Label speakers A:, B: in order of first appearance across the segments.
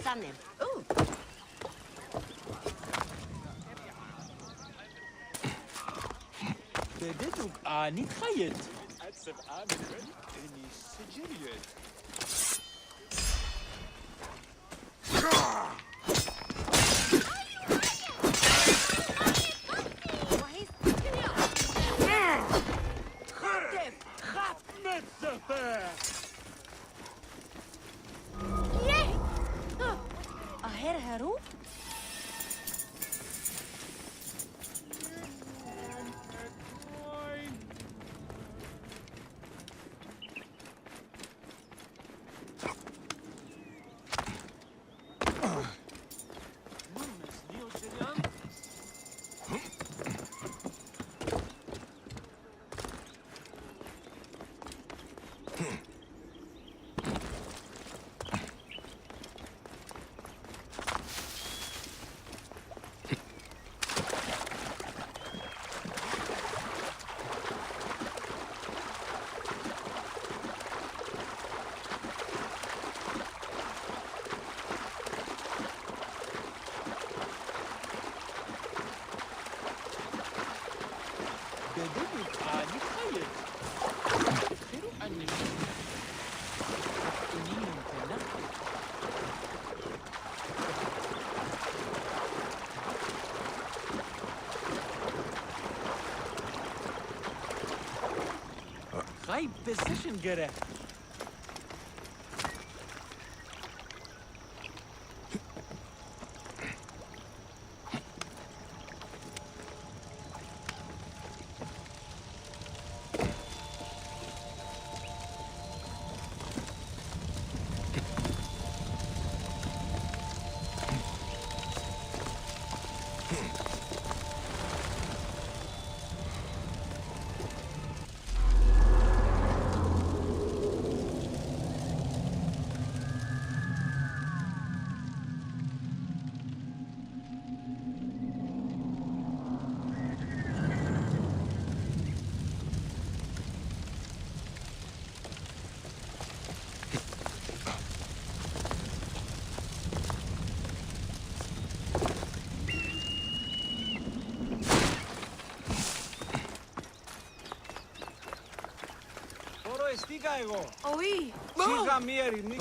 A: Sannem. Ooh.
B: بدك آني خيط. أتسب آمن إني سجلت. High position göre. Stiga εγώ.
A: Oui.
B: Σιγά μία ειρηνή.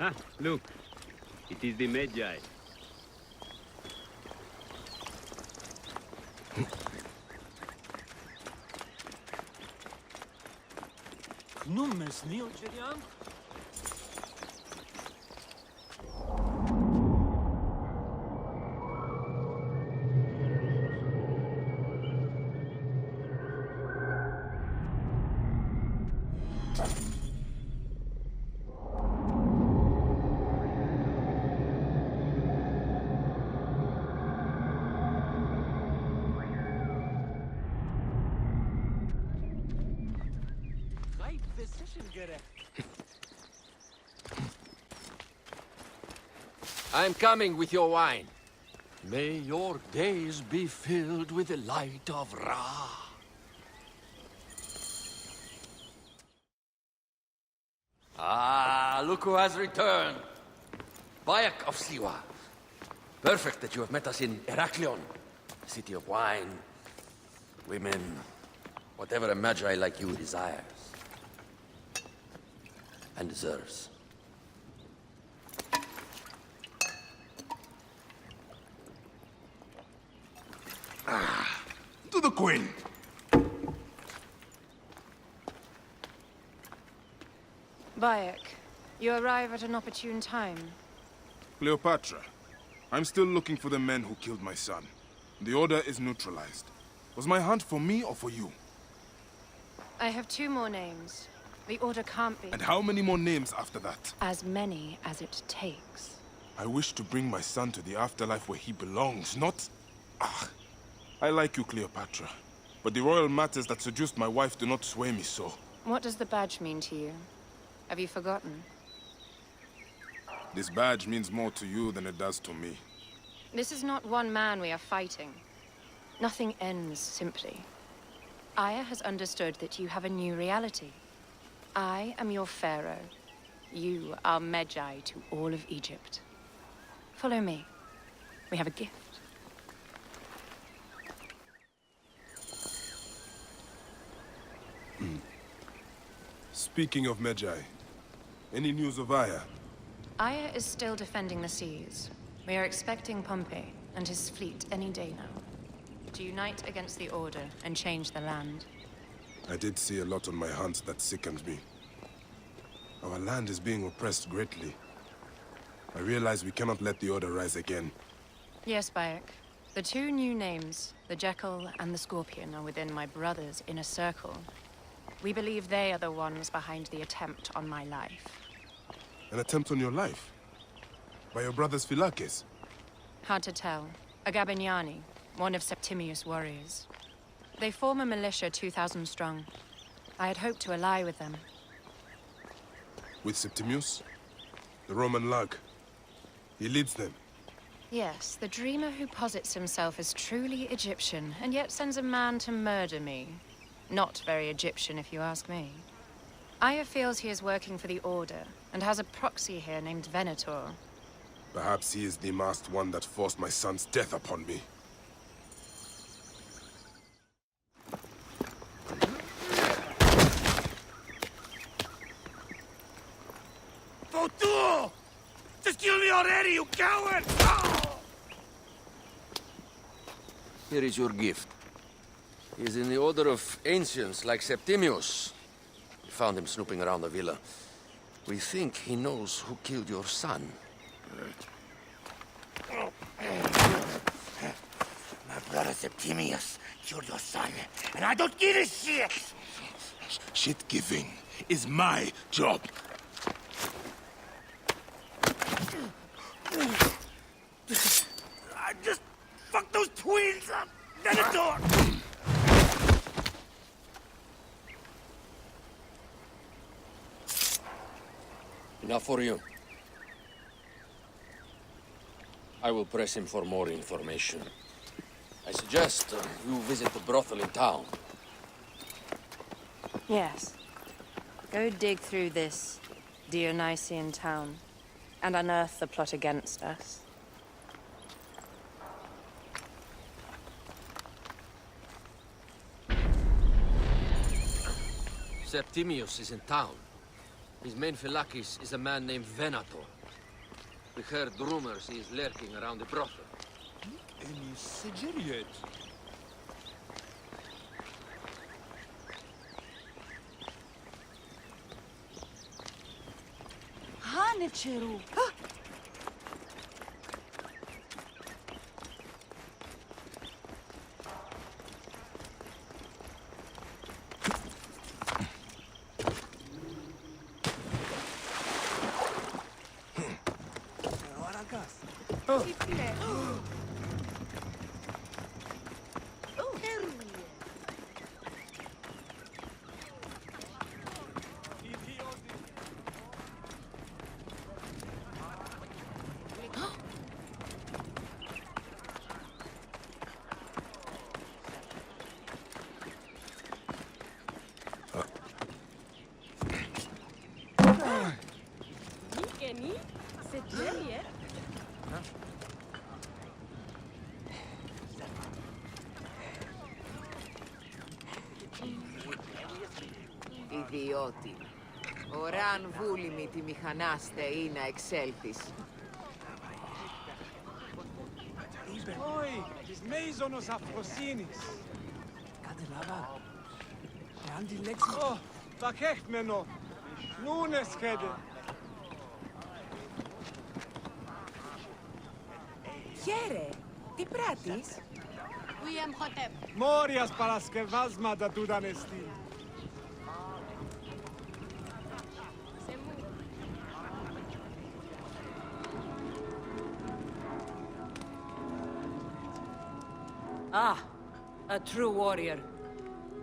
C: Ah, look. It is the Magi.
B: Numes Neogerian?
D: I'm coming with your wine. May your days be filled with the light of Ra. Ah, look who has returned. Bayek of Siwa. Perfect that you have met us in Heraklion, city of wine, women, whatever a magi like you desires. And deserves.
E: To the Queen!
F: Bayek, you arrive at an opportune time.
E: Cleopatra, I'm still looking for the men who killed my son. The Order is neutralized. Was my hunt for me or for you?
F: I have 2 more names. The Order can't be...
E: And how many more names after that?
F: As many as it takes.
E: I wish to bring my son to the afterlife where he belongs, not... I like you, Cleopatra. But the royal matters that seduced my wife do not sway me so.
F: What does the badge mean to you? Have you forgotten?
E: This badge means more to you than it does to me.
F: This is not one man we are fighting. Nothing ends simply. Aya has understood that you have a new reality. I am your pharaoh. You are Medjay to all of Egypt. Follow me. We have a gift.
E: Speaking of Medjay, any news of Aya?
F: Aya is still defending the seas. We are expecting Pompey and his fleet any day now. To unite against the Order and change the land.
E: I did see a lot on my hunt that sickened me. Our land is being oppressed greatly. I realize we cannot let the Order rise again.
F: Yes, Bayek. The 2 new names, the Jekyll and the Scorpion, are within my brother's inner circle. We believe they are the ones behind the attempt on my life.
E: An attempt on your life? By your brother's Philakes?
F: Hard to tell. A Gabignani, one of Septimius' warriors. They form a militia 2,000 strong. I had hoped to ally with them.
E: With Septimius? The Roman lug? He leads them?
F: Yes, the dreamer who posits himself as truly Egyptian, and yet sends a man to murder me. Not very Egyptian, if you ask me. Aya feels he is working for the Order, and has a proxy here named Venator.
E: Perhaps he is the masked one that forced my son's death upon me.
B: Fotu! Just kill me already, you coward! Oh!
D: Here is your gift. He is in the order of ancients like Septimius. We found him snooping around the villa. We think he knows who killed your son.
A: My brother Septimius killed your son, and I don't give a shit!
E: Shit-giving is my job.
A: I just fucked those twins up! Venator!
D: Enough for you. I will press him for more information. I suggest you visit the brothel in town.
F: Yes. Go dig through this Dionysian town, and unearth the plot against us.
D: Septimius is in town. His main Philakes is a man named Venator. We heard rumors he is lurking around the brothel.
B: Any Sigiriot?
A: Hanicheru!
G: Ιδιώτη. Ωράν βούλημη τη μηχανάστε ή να εξέλθεις.
B: Όχι, της μέιζονος αφροσύνης. Κατελάβα. Εάν τη λέξη... Ω, βαχέχμενο. Νούνε σχέδε.
G: Χαίρε, τι πράττεις?
B: Μόριας παρασκευάσματα τούταν εστί.
H: Ah, a true warrior.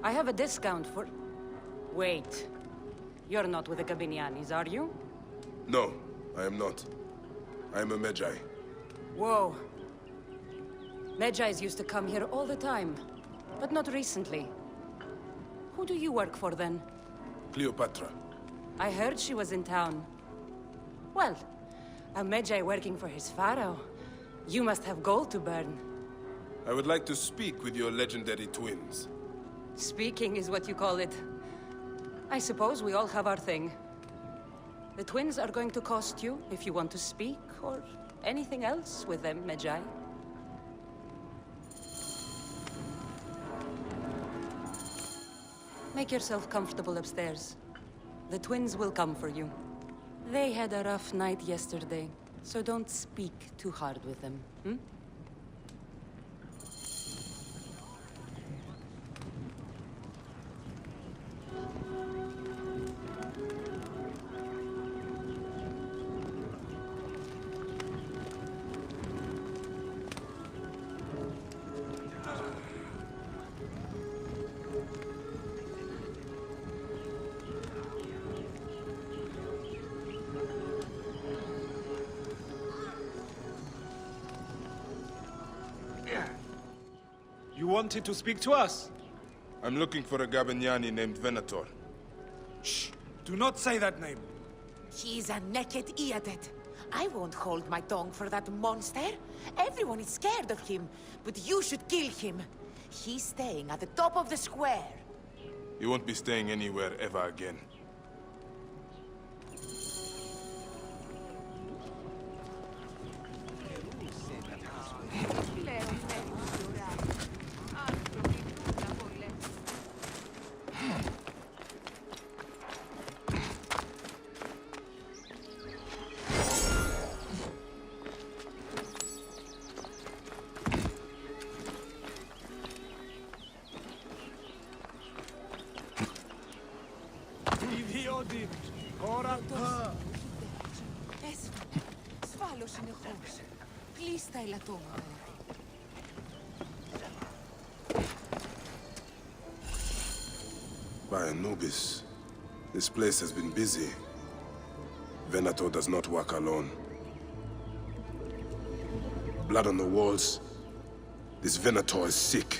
H: I have a discount for... Wait. You're not with the Gabinianis, are you?
E: No, I am not. I am a Magi.
H: Whoa. Medjais used to come here all the time, but not recently. Who do you work for, then?
E: Cleopatra.
H: I heard she was in town. Well, a Medjay working for his pharaoh. You must have gold to burn.
E: I would like to speak with your legendary twins.
H: Speaking is what you call it. I suppose we all have our thing. The twins are going to cost you if you want to speak, or anything else with them, Medjay. Make yourself comfortable upstairs. The twins will come for you. They had a rough night yesterday, so don't speak too hard with them, hmm?
B: You wanted to speak to us?
E: I'm looking for a Gabiniani named Venator.
B: Shh! Do not say that name.
G: He's a naked idiot. I won't hold my tongue for that monster. Everyone is scared of him, but you should kill him. He's staying at the top of the square.
E: You won't be staying anywhere ever again.
B: Ιδιώτη, ορατά.
G: Σφάλω συνεχώς. Πλήστα ελαττώματα.
E: By Anubis, this place has been busy. Venator does not work alone. Blood on the walls. This Venator is sick.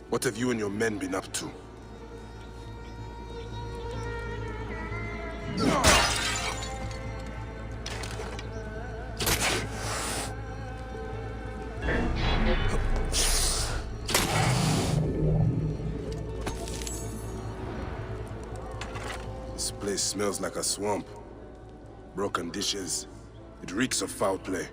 E: What have you and your men been up to? This place smells like a swamp. Broken dishes. It reeks of foul play.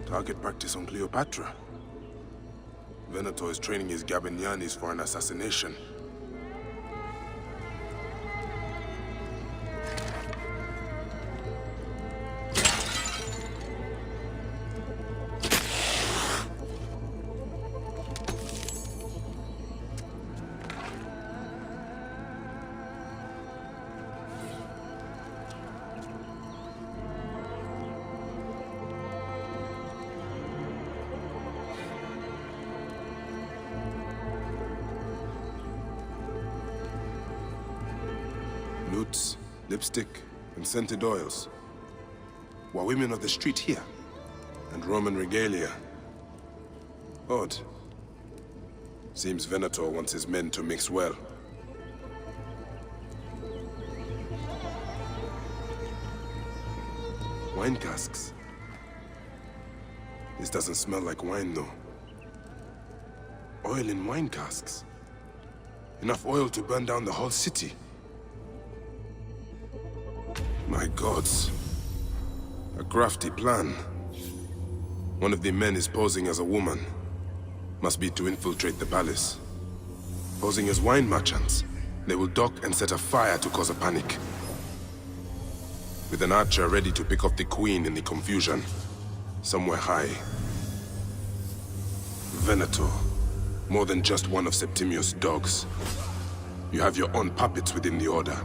E: Target practice on Cleopatra. Venator is training his Gabinianis for an assassination. Lutes, lipstick, and scented oils. Were women of the street here? And Roman regalia. Odd. Seems Venator wants his men to mix well. Wine casks. This doesn't smell like wine, though. Oil in wine casks. Enough oil to burn down the whole city. My gods. A crafty plan. One of the men is posing as a woman. Must be to infiltrate the palace. Posing as wine merchants, they will dock and set a fire to cause a panic. With an archer ready to pick off the queen in the confusion. Somewhere high. Venator. More than just one of Septimius' dogs. You have your own puppets within the Order.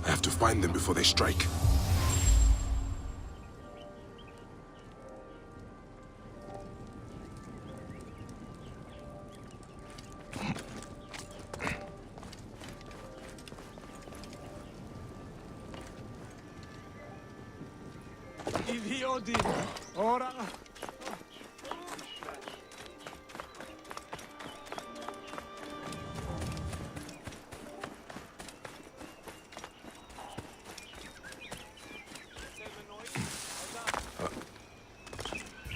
E: I have to find them before they strike.
B: Idioti! Ora...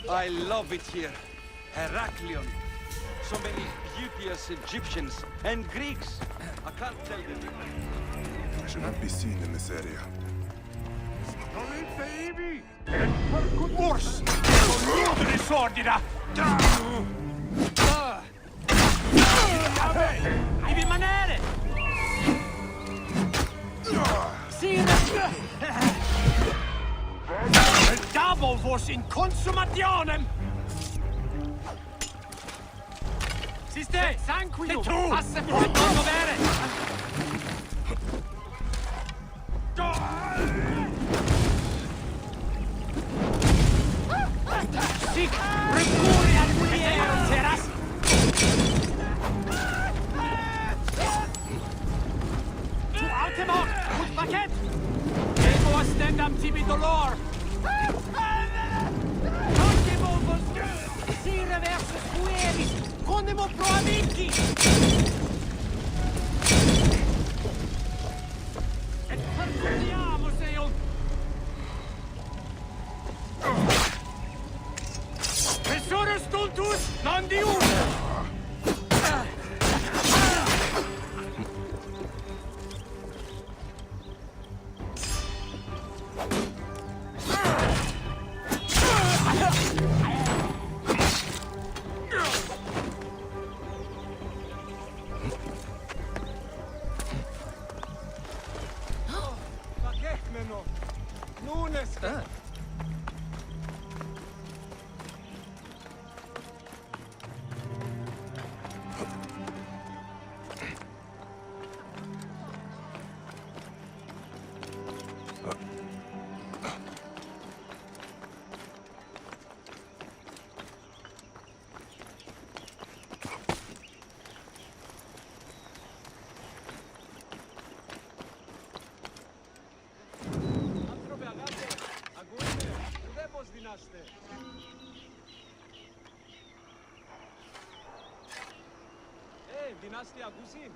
C: I love it here. Heraklion. So many beauteous Egyptians and Greeks. I can't tell the difference.
E: I should not be seen in this area.
B: Ors! Nuodere sordida! Devi rimanere! Double vos in consumationem! Siste! Sanquino! Passe pronto a dovere! Sic! Recuri al muliero, seras! Tu autemort! Ut paquet! Ego astendam tibi dolor! Si reversus fueris, condemo pro amici! Et percutiamus eum! Resurus stultus non diurus! Dynastia Gusin.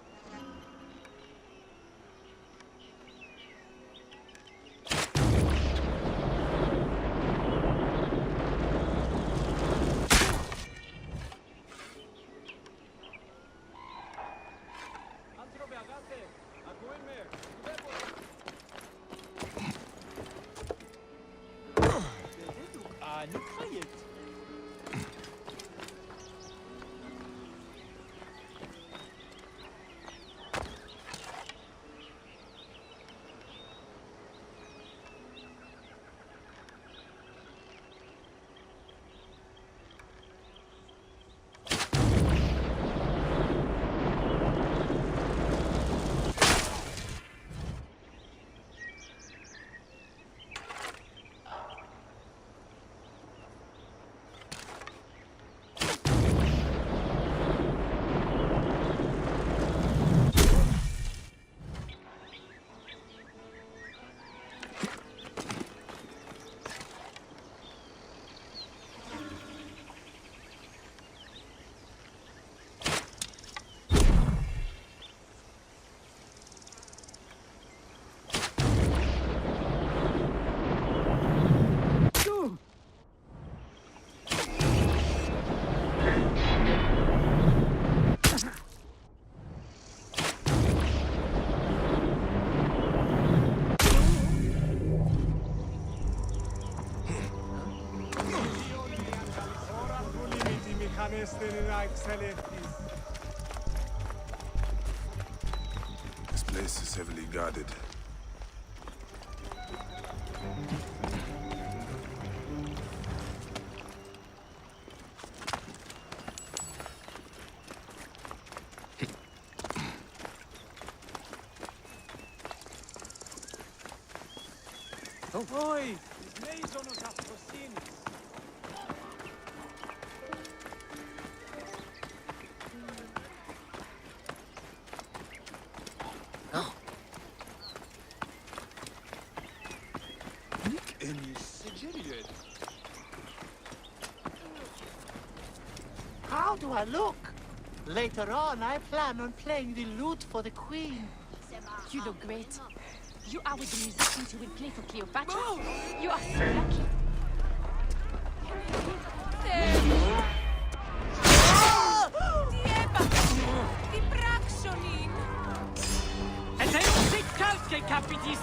E: This place is heavily guarded.
B: Oi! Lei sono assassini!
I: How do I look? Later on, I plan on playing the lute for the queen.
J: You look great. You are with the musicians who will play for Cleopatra? You are so lucky.
B: Et ei ole sit kalske, kapitis!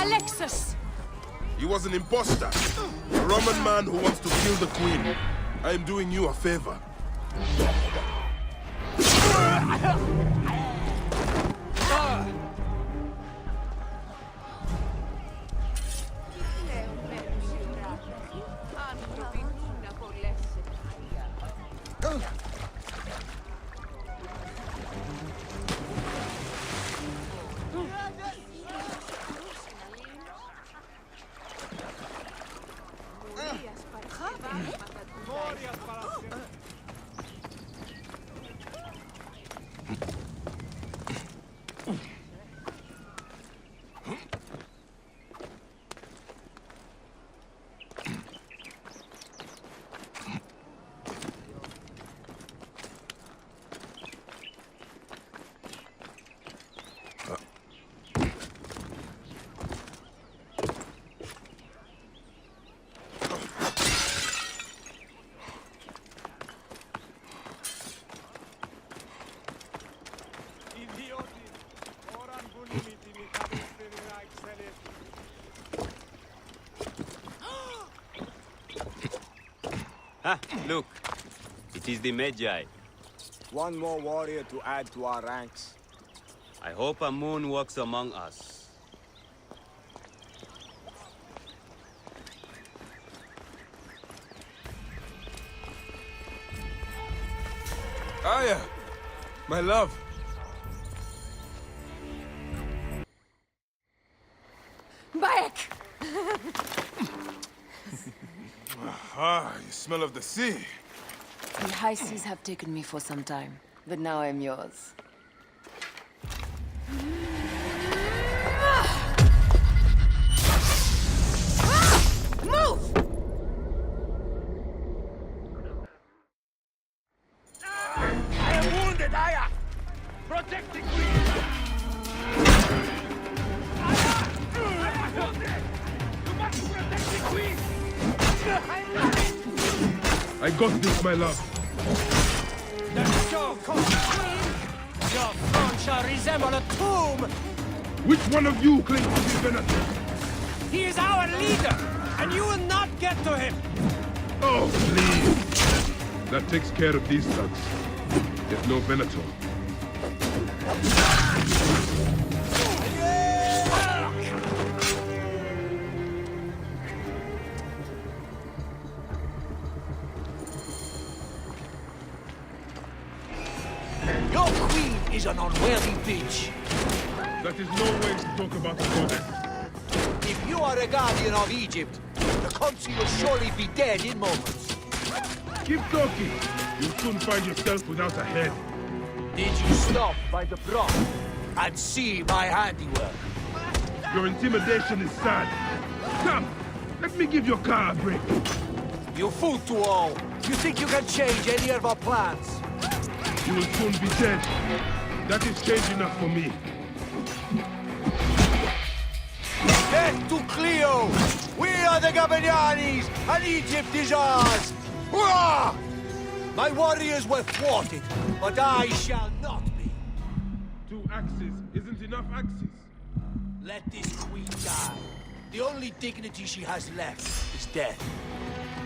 J: Alexis!
E: He was an imposter. A Roman man who wants to kill the queen. I am doing you a favor.
K: Ah, look. It is the Magi.
L: One more warrior to add to our ranks.
K: I hope a moon walks among us.
E: Aya! My love!
F: Back!
E: Ah, you smell of the sea.
F: The high seas have taken me for some time, but now I'm yours. Move!
B: I am wounded, Aya! Protect the queen! Aya! I'm wounded! You must protect the queen!
E: I got this, my love.
B: The show comes queen! Your throne shall resemble a tomb!
E: Which one of you claims to be Venator?
B: He is our leader, and you will not get to him!
E: Oh, please. That takes care of these thugs. There's no Venator.
I: Your queen is an unworthy bitch.
E: That is no way to talk about the goddess.
I: If you are a guardian of Egypt, the country will surely be dead in moments.
E: Keep talking. You'll soon find yourself without a head.
I: Did you stop by the broth and see my handiwork?
E: Your intimidation is sad. Come, let me give your car a break.
I: You fool to all. You think you can change any of our plans?
E: You will soon be dead. That is change enough for me.
I: Death to Cleo! We are the Gabanianis, and Egypt is ours! Hurrah! My warriors were thwarted, but I shall not be.
E: 2 axes isn't enough axes.
I: Let this queen die. The only dignity she has left is death.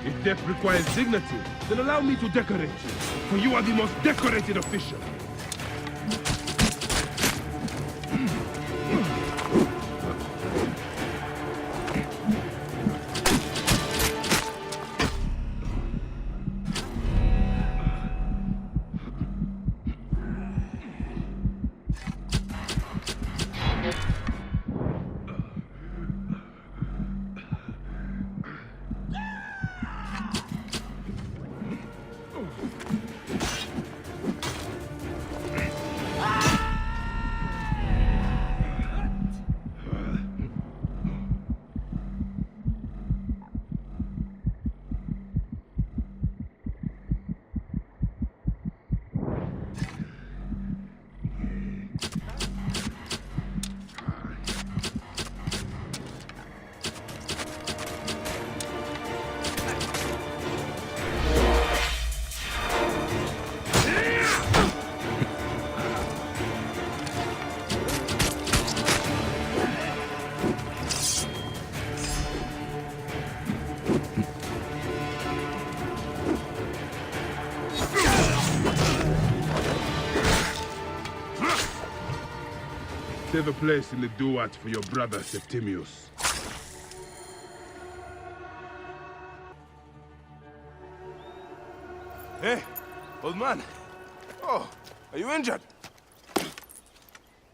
E: If death requires dignity, then allow me to decorate you, for you are the most decorated official. Save a place in the duat for your brother Septimius.
M: Hey, old man. Oh, are you injured?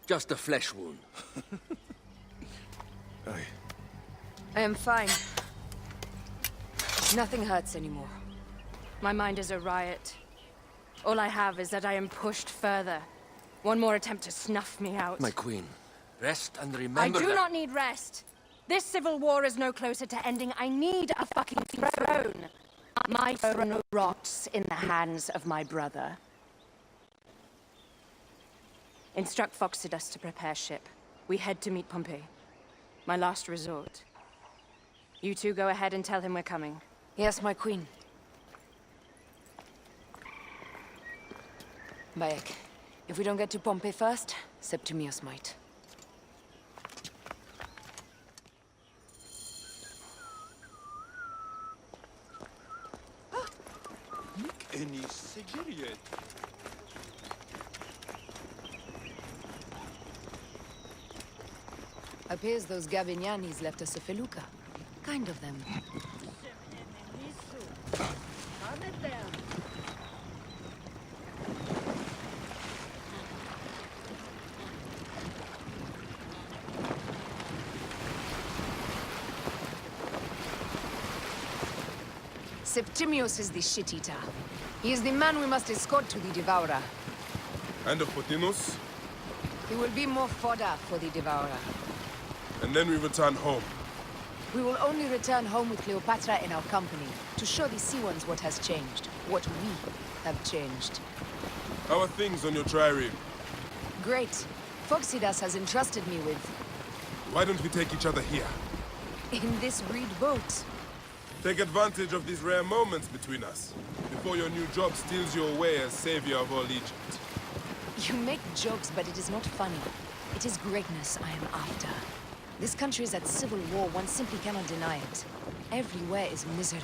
D: Just a flesh wound.
F: I am fine. Nothing hurts anymore. My mind is a riot. All I have is that I am pushed further. One more attempt to snuff me out.
D: My queen, rest and remember
F: I do not need rest. This civil war is no closer to ending. I need a fucking throne. My throne rots in the hands of my brother. Instruct Phoxidas to prepare ship. We head to meet Pompey. My last resort. You two go ahead and tell him we're coming.
N: Yes, my queen. Bayek, if we don't get to Pompey first, Septimius might.
C: Any cigarette?
N: Appears those Gabinianis left us a felucca. Kind of them. Septimius is the shit-eater. He is the man we must escort to the Devourer.
E: And of Pothinus?
N: He will be more fodder for the Devourer.
E: And then we return home.
N: We will only return home with Cleopatra in our company, to show the Sea Ones what has changed, what we have changed.
E: How are things on your trireme?
N: Great. Phoxidas has entrusted me with...
E: Why don't we take each other here?
N: in this reed boat.
E: Take advantage of these rare moments between us, before your new job steals you away as savior of all Egypt.
N: You make jokes, but it is not funny. It is greatness I am after. This country is at civil war, one simply cannot deny it. Everywhere is misery.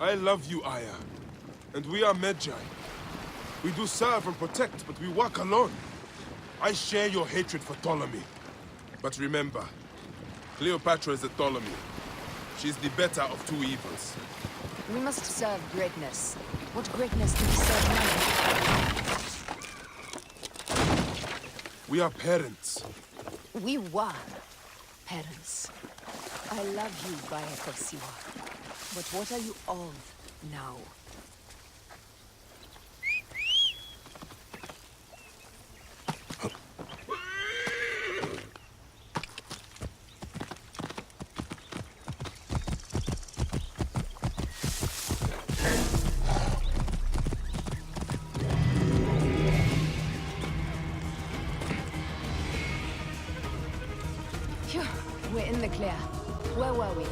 E: I love you, Aya. And we are Magi. We do serve and protect, but we work alone. I share your hatred for Ptolemy. But remember, Cleopatra is a Ptolemy. She's the better of two evils.
N: We must serve greatness. What greatness do we serve now?
E: We are parents.
N: We were parents. I love you, Bayek of Siwa. But what are you of now? Phew, we're in the clear. Where were we?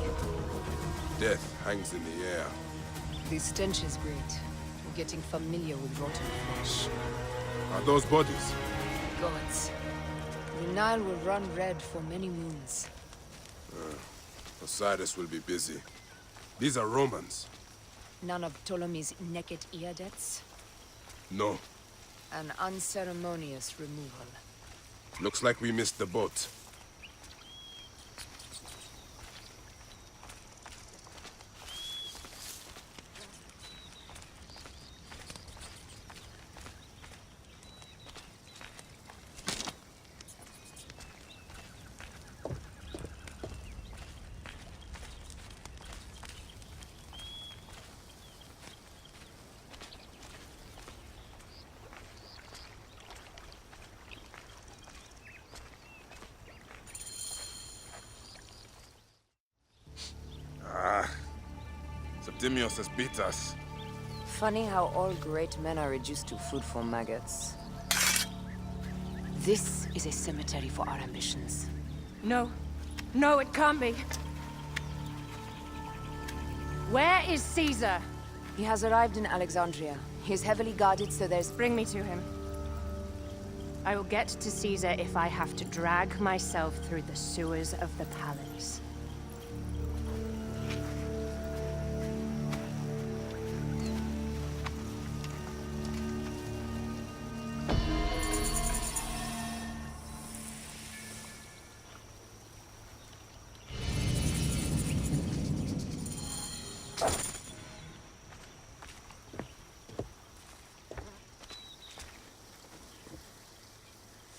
E: Death hangs in the air.
N: The stench is great. We're getting familiar with rotten flesh.
E: Are those bodies?
N: gods. The Nile will run red for many moons.
E: Osiris will be busy. These are Romans.
N: None of Ptolemy's naked Iadets?
E: No.
N: An unceremonious removal.
E: Looks like we missed the boat. Septimius has beat us.
N: Funny how all great men are reduced to food for maggots. This is a cemetery for our ambitions.
F: No. No, it can't be. Where is Caesar?
N: He has arrived in Alexandria. He is heavily guarded, so there's...
F: Bring me to him. I will get to Caesar if I have to drag myself through the sewers of the palace.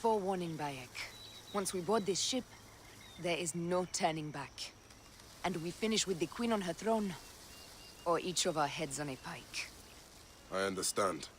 N: Forewarning, Bayek. Once we board this ship, there is no turning back. And we finish with the Queen on her throne, or each of our heads on a pike.
E: I understand.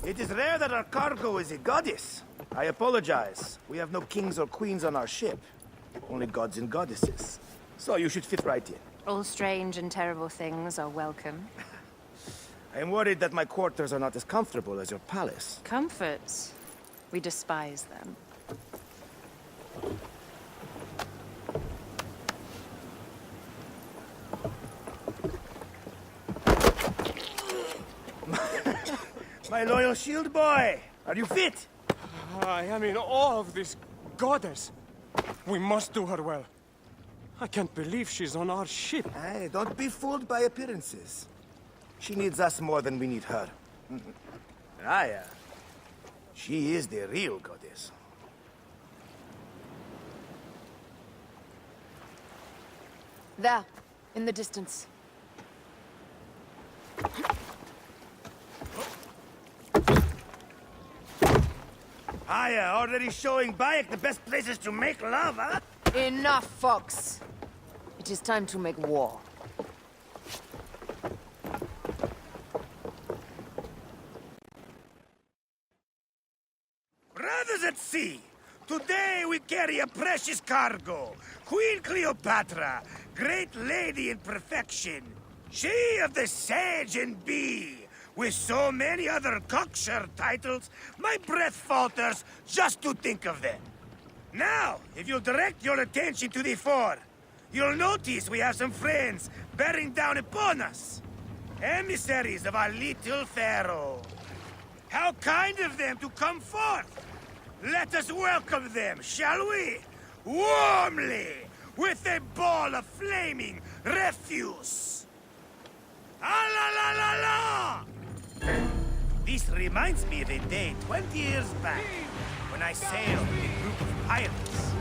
A: It is rare that our cargo is a goddess. I apologize. We have no kings or queens on our ship. Only gods and goddesses. So you should fit right in.
F: All strange and terrible things are welcome.
A: I am worried that my quarters are not as comfortable as your palace.
F: Comforts? We despise them.
A: My loyal shield boy! Are you fit?
B: I am in awe of this goddess. We must do her well. I can't believe she's on our ship.
A: Hey, don't be fooled by appearances. She needs us more than we need her. Raya, she is the real goddess.
N: There, in the distance.
A: Aya, already showing Bayek the best places to make love, huh?
N: Enough, Fox. It is time to make war.
A: Brothers at sea, today we carry a precious cargo. Queen Cleopatra, great lady in perfection. She of the Sage and Bee. With so many other cocksure titles, my breath falters just to think of them. Now, if you'll direct your attention to the fore, you'll notice we have some friends bearing down upon us. Emissaries of our little pharaoh. How kind of them to come forth. Let us welcome them, shall we? Warmly, with a ball of flaming refuse. Ah la la la la! This reminds me of a day 20 years back, when I sailed with a group of pirates.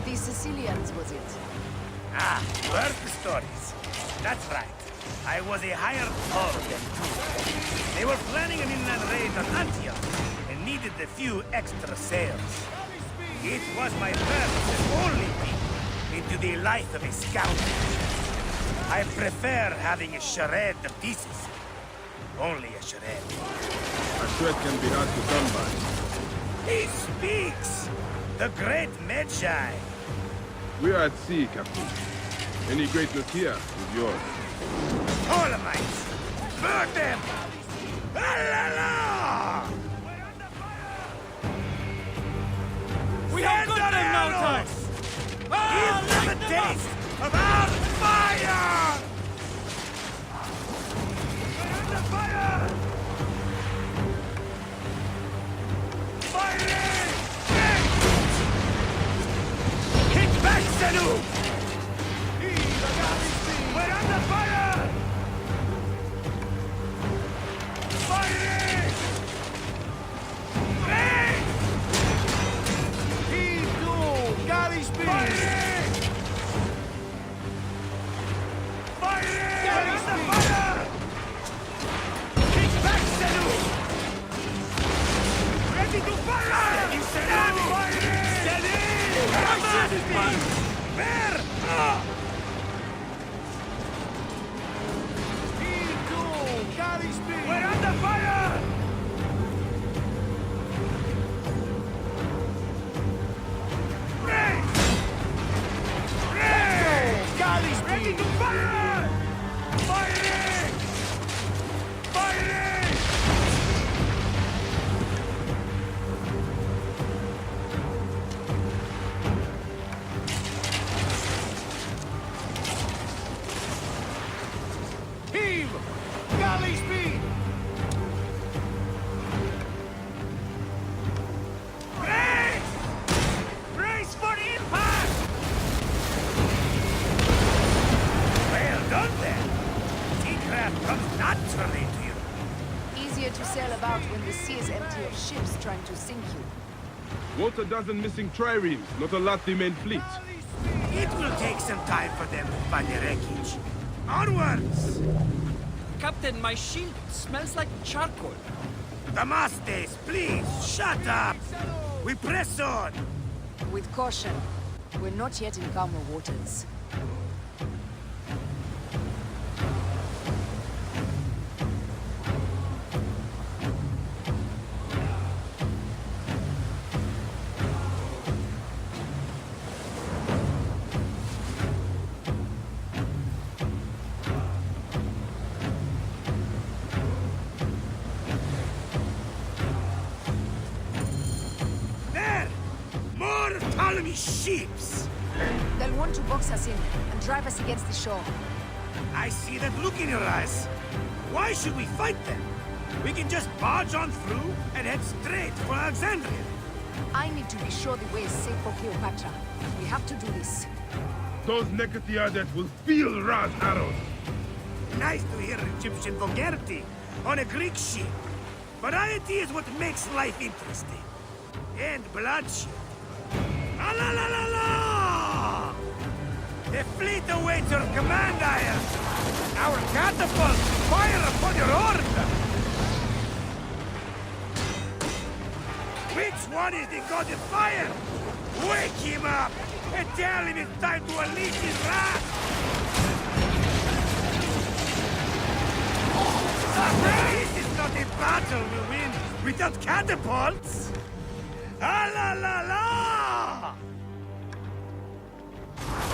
N: The Sicilians, was it?
A: Ah, you heard the stories. That's right. I was a hired haul of them too. They were planning an inland raid on Antioch, and needed a few extra sails. It was my first and only peek into the life of a scoundrel. I prefer having a charade of decency. Only a charade.
E: A threat can be hard to come by.
A: He speaks! The great Magi.
E: We are at sea, Captain. Any greatness here is yours.
A: Ptolemies! Burn them! La!
B: We have got them now, Tax!
A: Give them a taste of our fire! We're under fire! Firing! Hit back, Sanu! We're under fire! Firing! Rain!
I: Heave to! Galley speed!
A: Firing! Firing! We're under fire! Kick back, Sanu! Ready to fire! Steady! Steady! Steady! Where?
I: Heave to! Galley speed!
A: We're under fire! Ray! Ray!
I: Galley
A: Ready
I: speed!
A: to fire! Firing! Firing!
I: Heave! Galley speed!
A: Brace! Brace for impact! Well done then. Seacraft comes naturally to you.
N: Easier to sail about when the sea is empty of ships trying to sink you.
E: What a dozen missing triremes, not a lot the main fleet.
A: It will take some time for them to find the wreckage. Onwards!
B: Captain, my shield smells like charcoal.
A: Damastes, please, shut up! We press on!
N: With caution. We're not yet in calmer waters.
A: There! More Ptolemy ships!
N: They'll want to box us in and drive us against the shore.
A: I see that look in your eyes. Why should we fight them? We can just barge on through and head straight for Alexandria.
N: I need to be sure the way is safe for Cleopatra. We have to do this.
E: Those Nekatiadet will feel Ra's arrows.
A: Nice to hear Egyptian vulgarity on a Greek ship. Variety is what makes life interesting. And bloodshed. Ah la la la la! The fleet awaits your command, Aya. Our catapults fire upon your order. Which one is the god of fire? Wake him up and tell him it's time to unleash his wrath. This is not a battle we win without catapults. Ah la la la!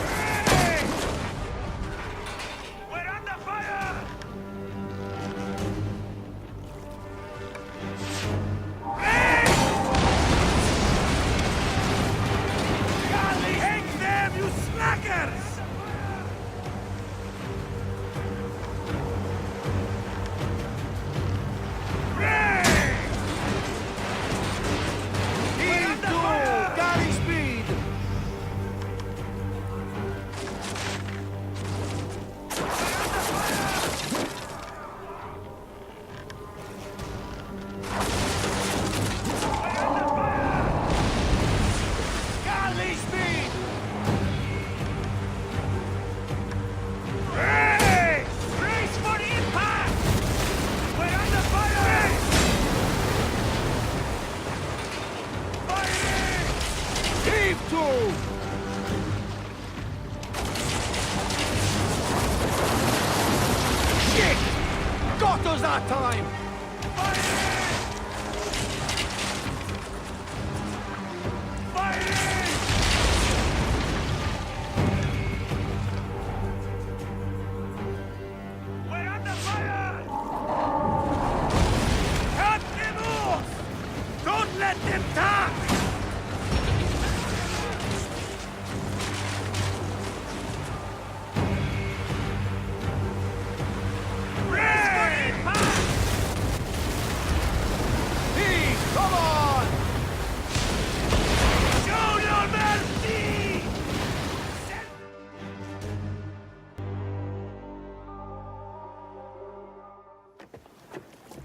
A: Hey! We're under fire! Hey! Golly, hang them, you slackers! Hey!
I: Heave to! Galley speed! Galley speed!
A: Hey! Brace for impact! We're under fire! Firing!
I: Heave to! Shit! Got us that time!
A: Firing! Let them talk!
I: Hey, come on!
A: Show no mercy!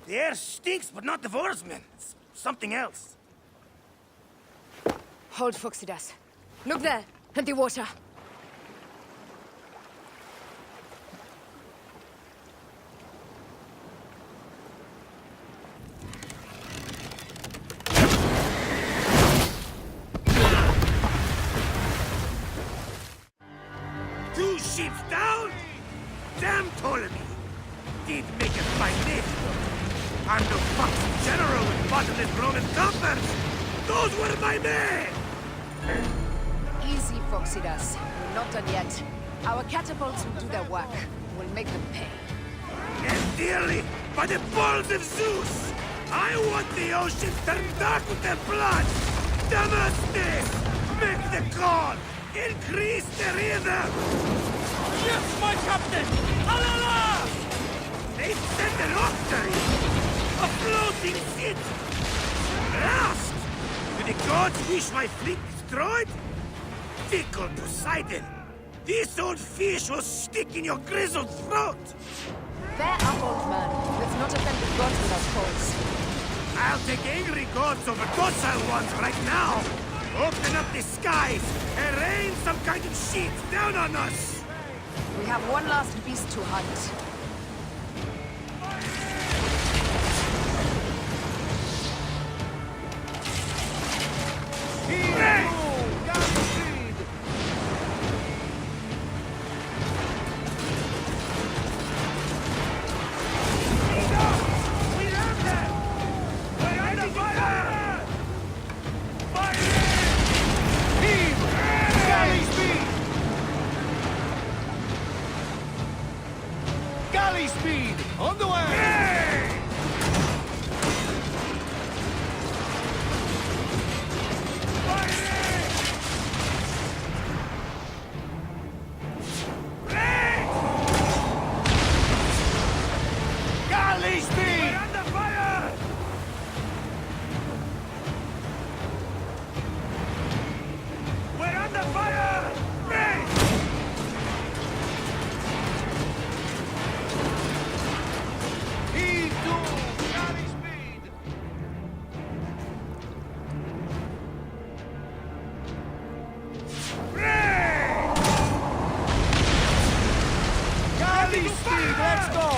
A: The air stinks, but not the oarsmen. It's something else.
N: Hold, Phoxidas. Look there, at the water.
A: Two ships down? Damn Ptolemy! Did make a fine name, though. I'm no foxy general with bottomless Roman coffers! Those were my men!
N: Easy, Phoxidas. We're not done yet. Our catapults will do their work. We'll make them pay.
A: And dearly, by the balls of Zeus! I want the ocean turned dark with their blood! Damastes! Make the call! Increase the rhythm!
I: Yes, my captain! Alala!
A: They sent an octary! A floating city! Lost! Do the gods wish my fleet destroyed? Tickle Poseidon! This old fish will stick in your grizzled throat!
N: Fair up, old man. Let's not offend the gods with our calls.
A: I'll take angry gods over docile ones right now! Open up the skies and rain some kind of shit down on us!
N: We have one last beast to hunt.
I: Galley speed! On the way! Galley speed!
A: We're under fire! We're under fire! Break!
I: Heave to! Galley speed! Galley speed! Let's go!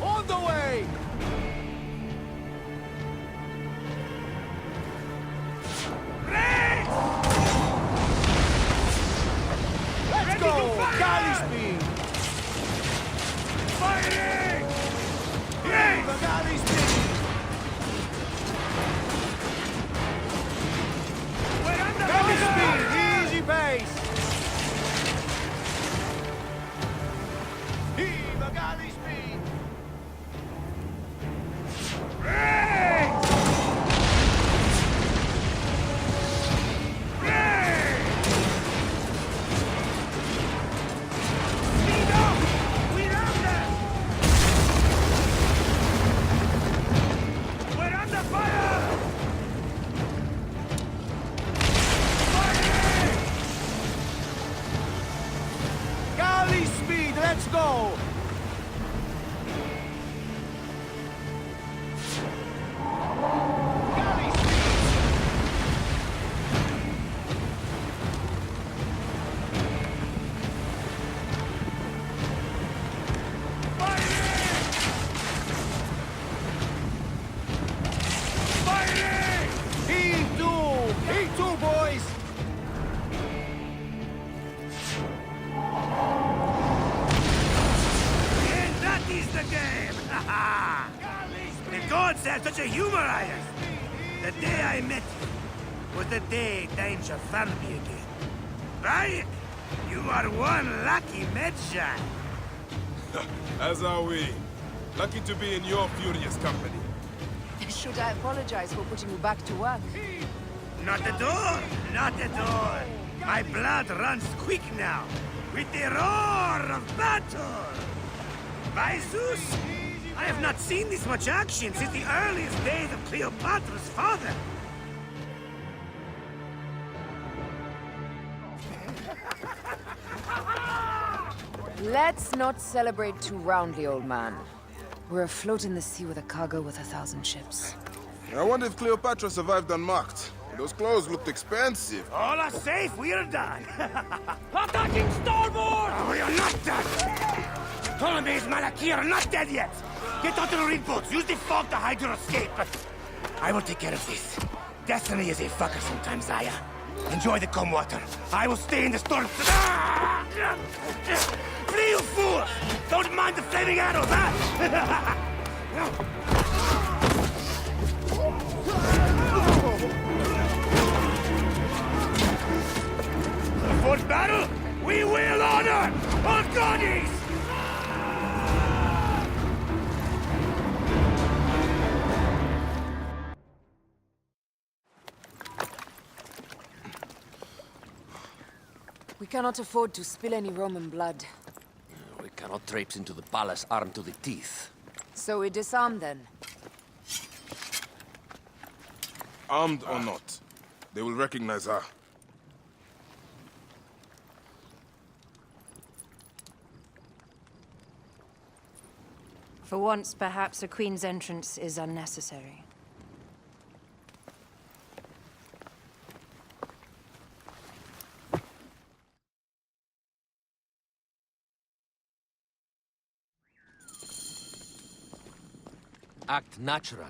I: On the way! Let's go! Galley speed!
A: Fighting!
I: Heave the galley speed!
A: We're under
I: Galley
A: fire!
I: speed! Easy pace! Heave the galley speed!
A: We're under fire!
I: Galley speed! Let's go! Galley speed! Heave to, boys!
A: And that is the game! The gods have such a humor I have. The day I met you was the day danger found me again. Right? You are one lucky medshot.
E: As are we. Lucky to be in your furious company.
N: Should I apologize for putting you back to work?
A: Not at all. Not at all. My blood runs quick now, with the roar of battle. By Zeus, I have not seen this much action since the earliest days of Cleopatra's father.
N: Let's not celebrate too roundly, old man. We're afloat in the sea with a cargo worth 1,000 ships.
E: I wonder if Cleopatra survived unmarked. Those clothes looked expensive.
A: All are safe, we're done.
B: Attacking starboard!
A: Oh, you're not done! Ptolemy's Malaki are not dead yet! Get onto the reed boats, use the fog to hide your escape. I will take care of this. Destiny is a fucker sometimes, Aya. Enjoy the calm water. I will stay in the storm. Flee, you fools! Don't mind the flaming arrows, huh? For battle, we will honor our goddess!
N: We cannot afford to spill any Roman blood.
D: We cannot traipse into the palace armed to the teeth.
N: So we disarm then.
E: Armed or not, they will recognize her.
F: For once, perhaps a queen's entrance is unnecessary.
D: Act natural.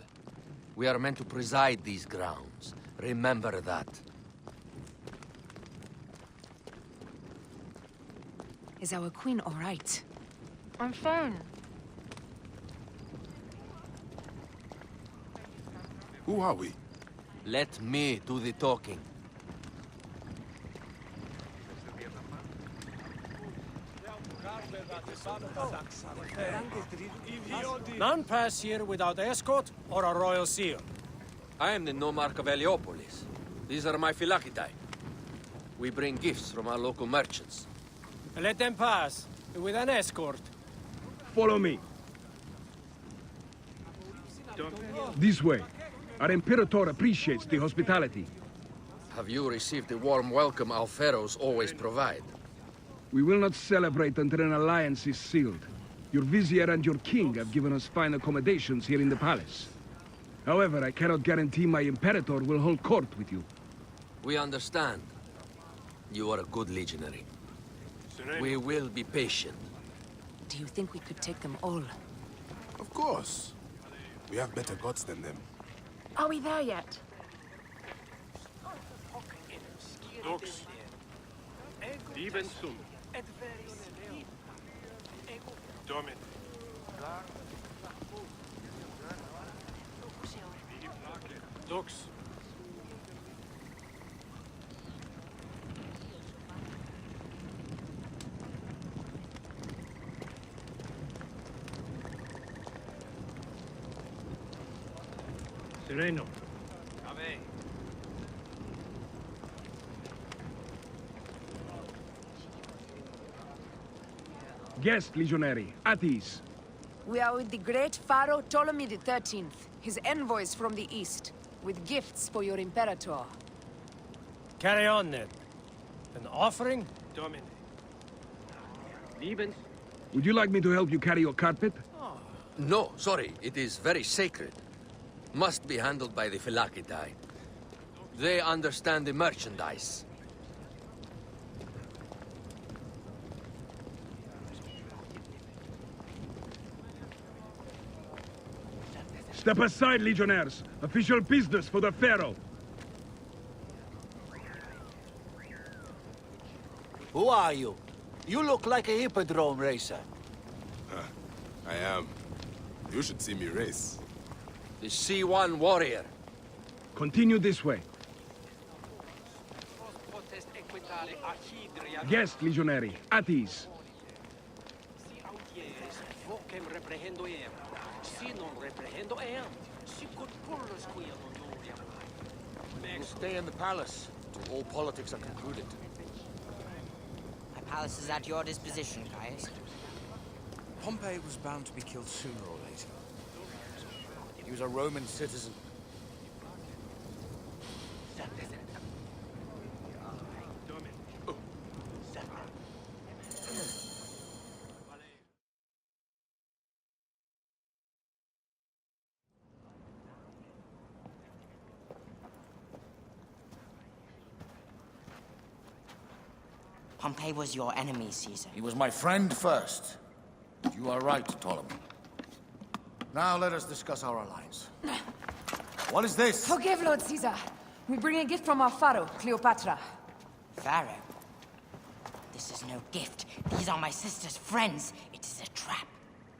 D: We are meant to preside these grounds. Remember that.
N: Is our queen all right?
F: I'm fine.
E: Who are we?
D: Let me do the talking.
B: None pass here without escort or a royal seal.
D: I am the nomarch of Heliopolis. These are my Phylakitae. We bring gifts from our local merchants.
B: Let them pass, with an escort.
O: Follow me. This way. Our Imperator appreciates the hospitality.
D: Have you received the warm welcome our pharaohs always provide?
O: We will not celebrate until an alliance is sealed. Your vizier and your king have given us fine accommodations here in the palace. However, I cannot guarantee my Imperator will hold court with you.
D: We understand. You are a good legionary. We will be patient.
N: Do you think we could take them all?
E: Of course. We have better gods than them.
J: Are we there yet?
B: Lux. Even sum. Domin. Lux.
O: Sereno. Guest, legionary, at ease.
N: We are with the great Pharaoh Ptolemy XIII, his envoys from the east, with gifts for your Imperator.
B: Carry on, then. An offering? Domine.
O: Liebens. Would you like me to help you carry your carpet?
D: No, sorry. It is very sacred. Must be handled by the Phylakitae. They understand the merchandise.
O: Step aside, legionnaires. Official business for the Pharaoh.
I: Who are you? You look like a hippodrome racer.
E: I am. You should see me race.
D: The C1 warrior.
O: Continue this way. Guest, legionary, at ease.
I: We'll stay in the palace till all politics are concluded.
P: My palace is at your disposition, Caius.
I: Pompey was bound to be killed sooner or later. He was a Roman citizen.
P: Pompey was your enemy, Caesar.
I: He was my friend first. You are right, Ptolemy. Now let us discuss our alliance. What is this?
N: Forgive, Lord Caesar. We bring a gift from our pharaoh, Cleopatra.
P: Pharaoh? This is no gift. These are my sister's friends. It is a trap.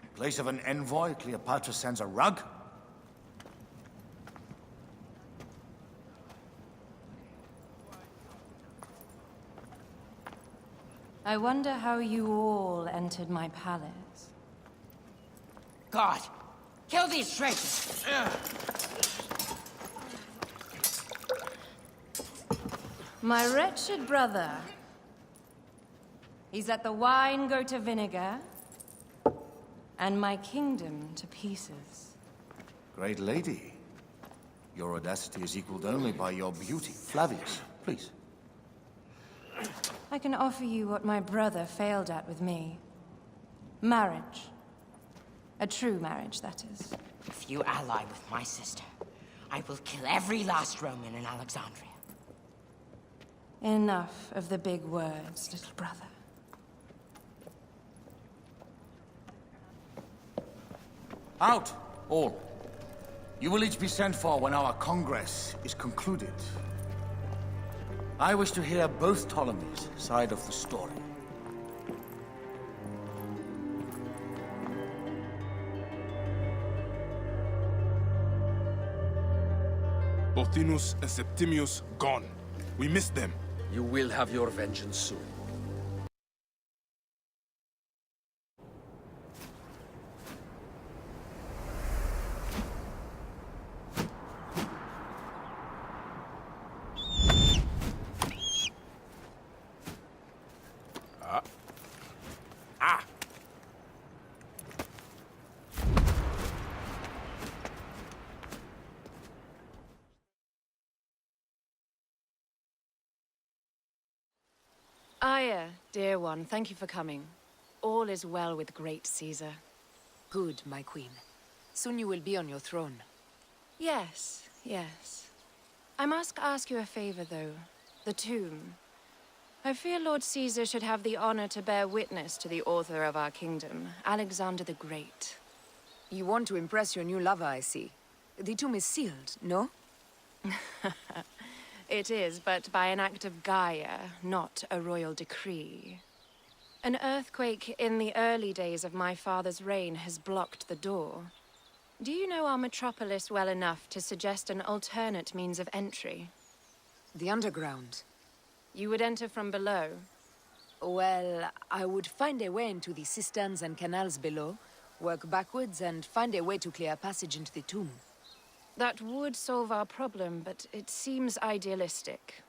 I: In place of an envoy, Cleopatra sends a rug?
F: I wonder how you all entered my palace.
P: God! Kill these traitors!
F: My wretched brother. He's let the wine go to vinegar, and my kingdom to pieces.
I: Great lady. Your audacity is equaled only by your beauty. Flavius, please.
F: I can offer you what my brother failed at with me. Marriage. A true marriage, that is.
P: If you ally with my sister, I will kill every last Roman in Alexandria.
F: Enough of the big words, little brother.
I: Out, all. You will each be sent for when our congress is concluded. I wish to hear both Ptolemies' side of the story.
E: Pothinus and Septimius gone. We missed them.
D: You will have your vengeance soon.
F: Aya, dear one, thank you for coming. All is well with great Caesar.
N: Good, my queen. Soon you will be on your throne.
F: Yes, yes. I must ask you a favor, though. The tomb. I fear Lord Caesar should have the honor to bear witness to the author of our kingdom, Alexander the Great.
N: You want to impress your new lover, I see. The tomb is sealed, no?
F: It is, but by an act of Gaia, not a royal decree. An earthquake in the early days of my father's reign has blocked the door. Do you know our metropolis well enough to suggest an alternate means of entry?
N: The underground.
F: You would enter from below?
N: Well, I would find a way into the cisterns and canals below, work backwards, and find a way to clear a passage into the tomb.
F: That would solve our problem, but it seems idealistic.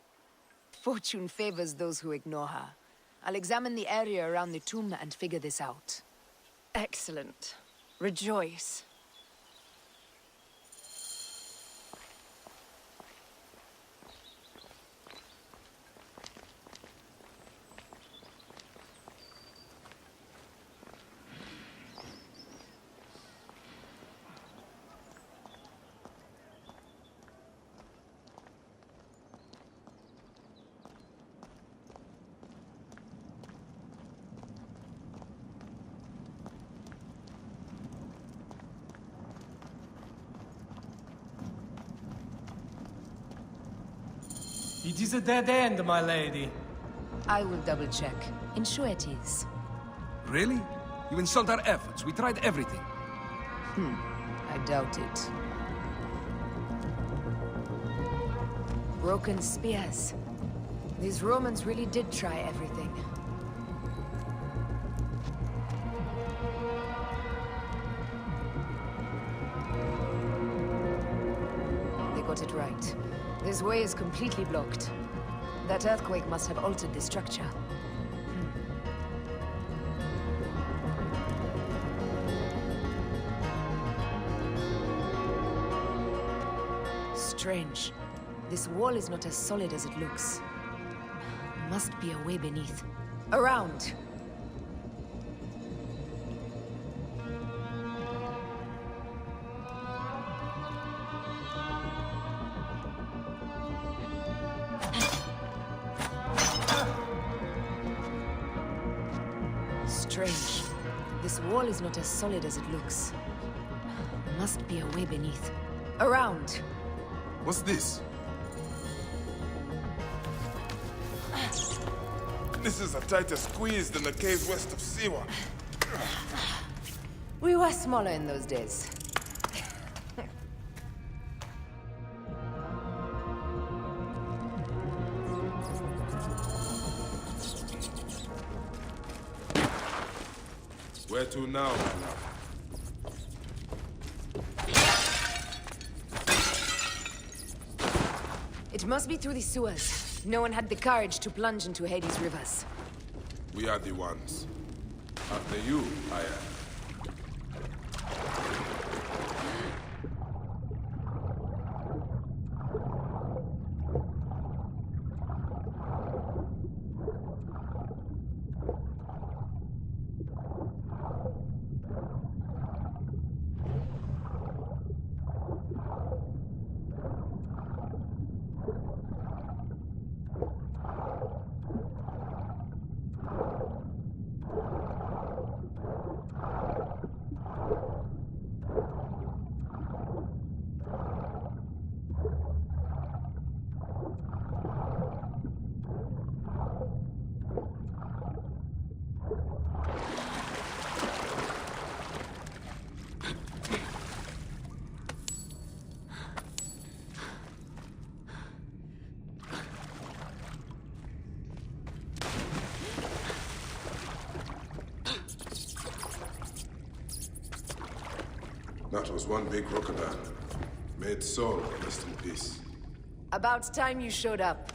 N: Fortune favors those who ignore her. I'll examine the area around the tomb and figure this out.
F: Excellent. Rejoice.
B: It is a dead end, my lady.
N: I will double-check. Ensure it is.
O: Really? You insult our efforts. We tried everything.
N: I doubt it. Broken spears. These Romans really did try everything. They got it right. This way is completely blocked. That earthquake must have altered the structure. Strange. This wall is not as solid as it looks. Must be a way beneath. Around! Strange. This wall is not as solid as it looks. Must be a way beneath. Around!
E: What's this? This is a tighter squeeze than the cave west of Siwa.
N: We were smaller in those days.
E: Where to now, my love?
N: It must be through the sewers. No one had the courage to plunge into Hades' rivers.
E: We are the ones. After you, I am. That was one big crocodile. May its soul rest in peace.
N: About time you showed up.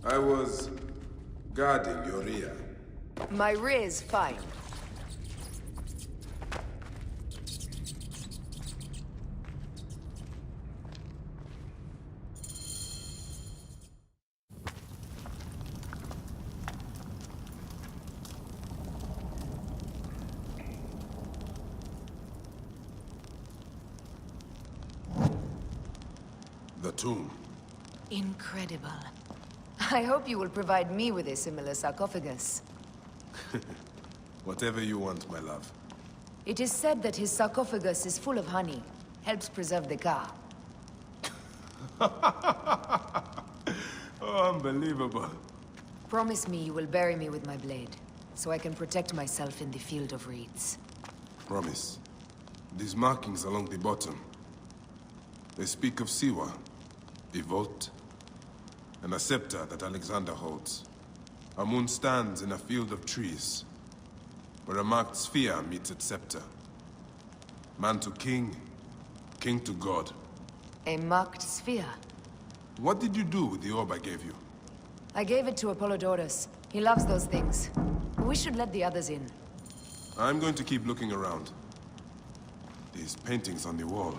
E: I was guarding your rear.
N: My rear is fine.
E: The tomb.
N: Incredible. I hope you will provide me with a similar sarcophagus.
E: Whatever you want, my love.
N: It is said that his sarcophagus is full of honey. Helps preserve the car.
E: Oh, unbelievable.
N: Promise me you will bury me with my blade, so I can protect myself in the field of reeds.
E: Promise. These markings along the bottom. They speak of Siwa, a vault, and a scepter that Alexander holds. A moon stands in a field of trees, where a marked sphere meets its scepter. Man to king, king to god.
N: A marked sphere?
E: What did you do with the orb I gave you?
N: I gave it to Apollodorus. He loves those things. We should let the others in.
E: I'm going to keep looking around. These paintings on the wall.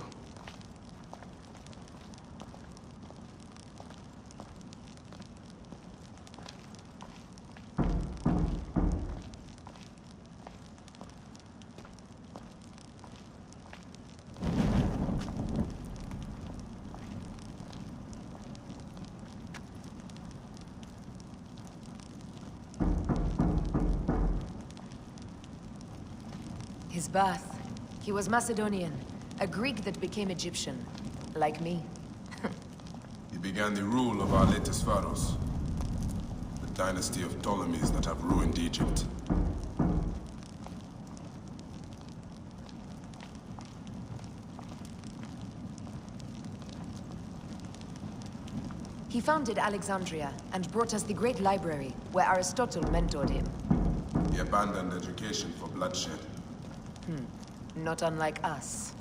N: His birth. He was Macedonian, a Greek that became Egyptian. Like me.
E: He began the rule of our latest pharaohs. The dynasty of Ptolemies that have ruined Egypt.
N: He founded Alexandria and brought us the great library, where Aristotle mentored him.
E: He abandoned education for bloodshed.
N: Not unlike us.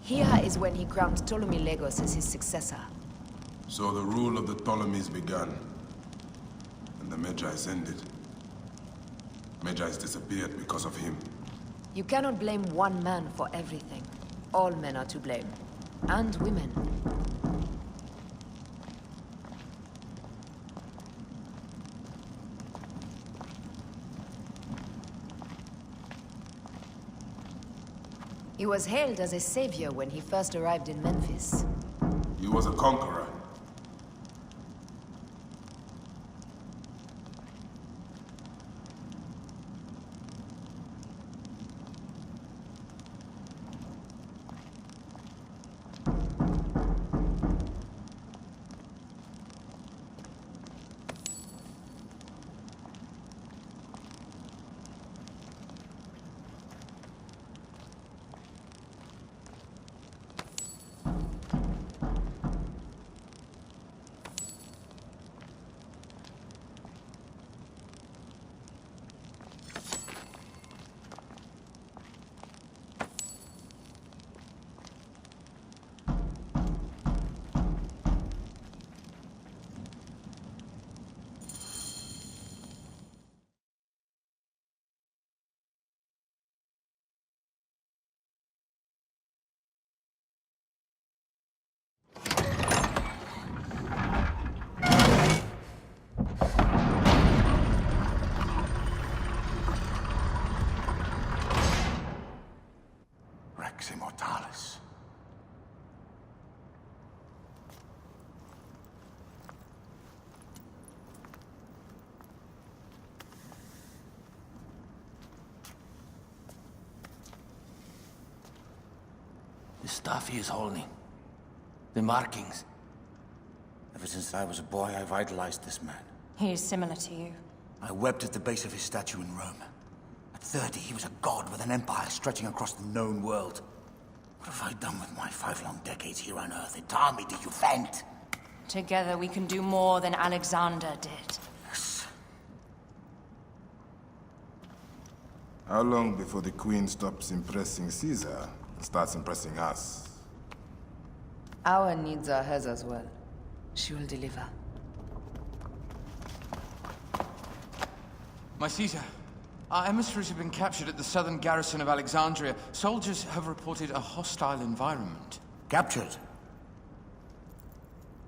N: Here is when he crowned Ptolemy Legos as his successor.
E: So the rule of the Ptolemies began, and the Magi's ended. Magi's disappeared because of him.
N: You cannot blame one man for everything. All men are to blame. And women. He was hailed as a savior when he first arrived in Memphis.
E: He was a conqueror.
I: Rex Immortalis. The stuff he is holding. The markings. Ever since I was a boy, I've idolized this man.
F: He is similar to you.
I: I wept at the base of his statue in Rome. At 30, he was a god with an empire stretching across the known world. What have I done with my 5 long decades here on Earth? Its army to defend?
F: Together we can do more than Alexander did.
I: Yes.
E: How long before the Queen stops impressing Caesar and starts impressing us?
N: Our needs are hers as well. She will deliver.
Q: My Caesar, our emissaries have been captured at the southern garrison of Alexandria. Soldiers have reported a hostile environment.
I: Captured?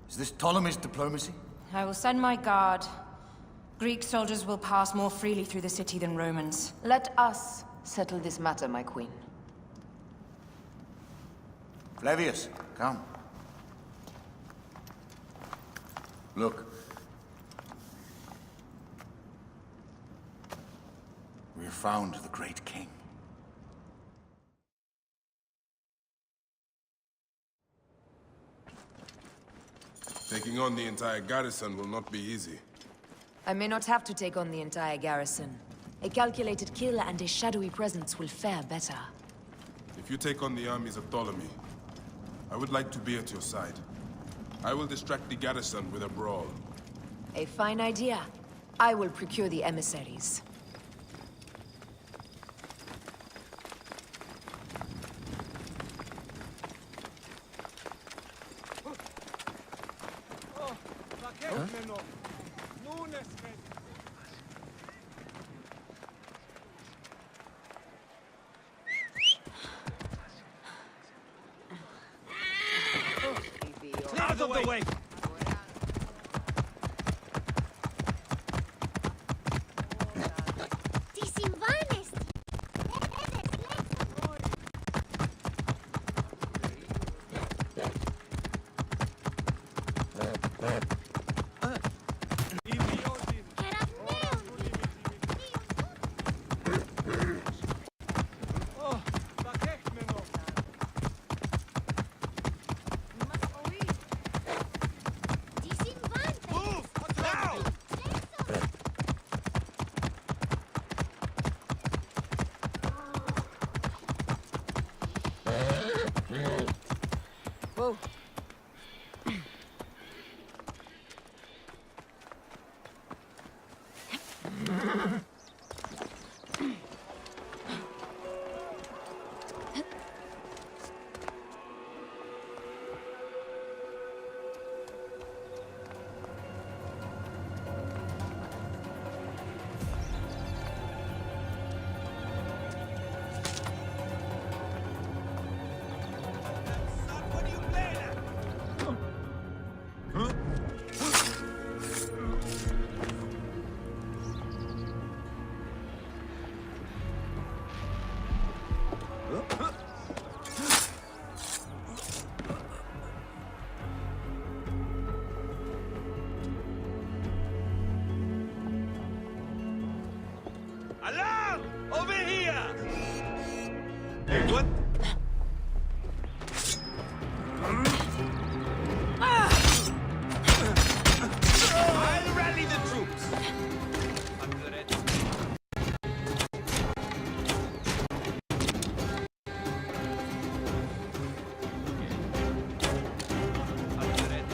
I: Is this Ptolemy's diplomacy?
F: I will send my guard. Greek soldiers will pass more freely through the city than Romans.
N: Let us settle this matter, my queen.
I: Flavius, come. Look. We have found the great king.
E: Taking on the entire garrison will not be easy.
N: I may not have to take on the entire garrison. A calculated kill and a shadowy presence will fare better.
E: If you take on the armies of Ptolemy, I would like to be at your side. I will distract the garrison with a brawl.
N: A fine idea. I will procure the emissaries.
K: Out of the way!
N: Whoa.
C: Alarm! Over here! Hey, what? I'll rally the troops. Under it. Under it.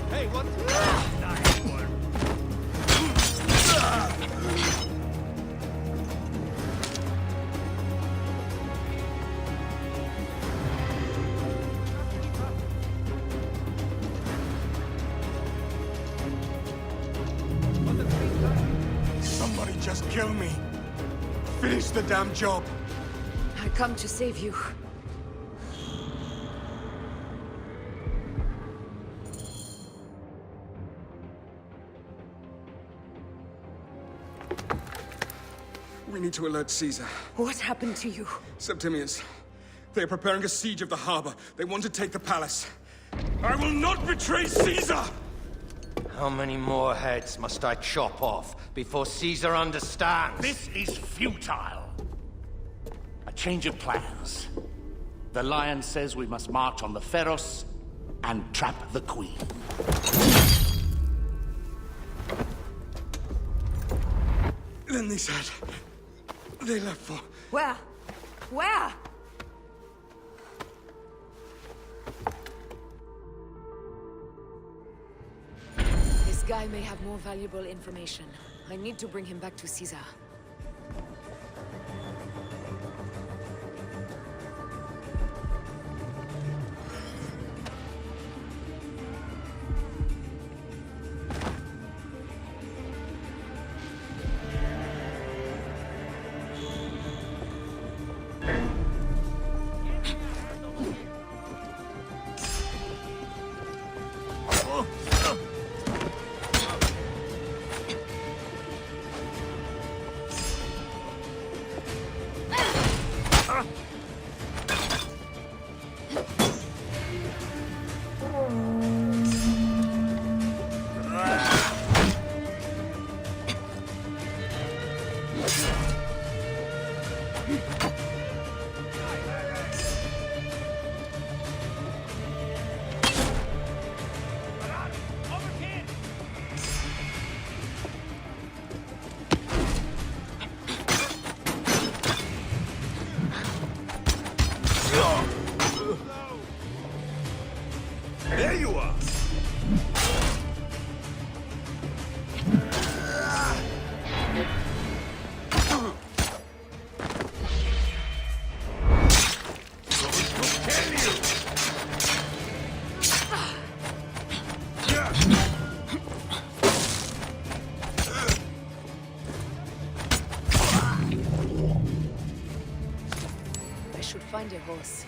C: Hey, what? Nice one.
B: Somebody just kill me. Finish the damn job.
N: I come to save you.
B: We need to alert Caesar.
N: What happened to you?
B: Septimius. They are preparing a siege of the harbor. They want to take the palace. I will not betray Caesar!
D: How many more heads must I chop off before Caesar understands?
R: This is futile. A change of plans. The Lion says we must march on the Pharos and trap the Queen.
B: Then they said... they left for...
N: Where? Where? This guy may have more valuable information. I need to bring him back to Caesar.
A: There you are!
N: I should find a horse.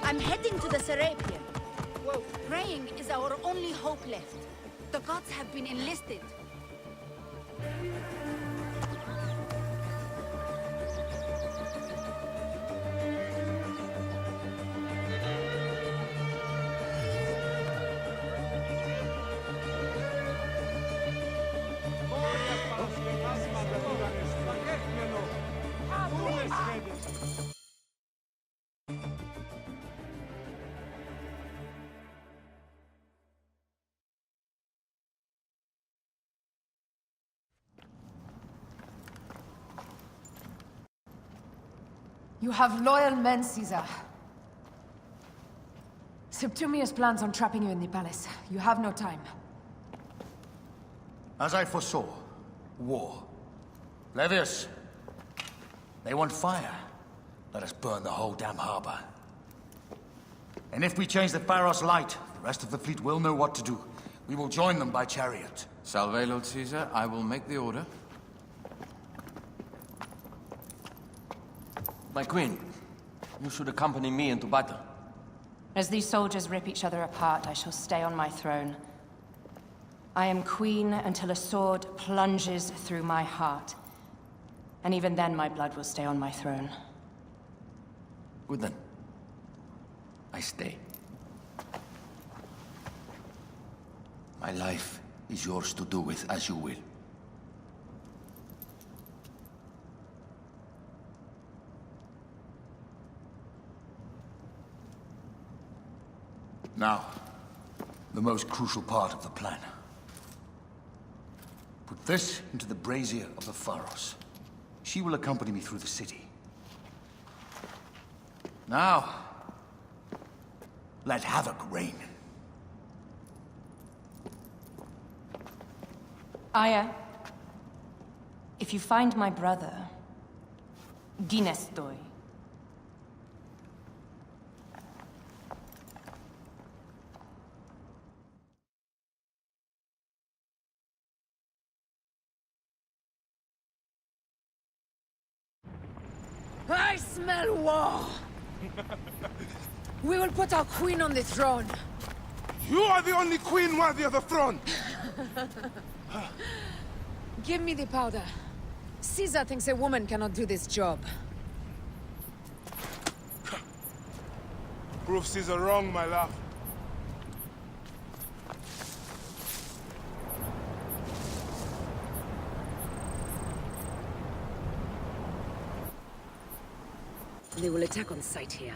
S: I'm heading to the Serapion. Praying is our only hope left. The gods have been enlisted.
N: You have loyal men, Caesar. Septimius plans on trapping you in the palace. You have no time.
I: As I foresaw, war. Levius, they want fire. Let us burn the whole damn harbor. And if we change the Pharos light, the rest of the fleet will know what to do. We will join them by chariot.
Q: Salve, Lord Caesar. I will make the order.
D: My queen, you should accompany me into battle.
F: As these soldiers rip each other apart, I shall stay on my throne. I am queen until a sword plunges through my heart. And even then, my blood will stay on my throne.
D: Good then. I stay. My life is yours to do with as you will.
I: Now, the most crucial part of the plan. Put this into the brazier of the Pharos. She will accompany me through the city. Now, let havoc reign.
F: Aya, if you find my brother, Ginestoi.
N: I smell war! We will put our queen on the throne.
E: You are the only queen worthy of the throne!
N: Give me the powder. Caesar thinks a woman cannot do this job.
E: Prove Caesar wrong, my love.
N: They will attack on sight here.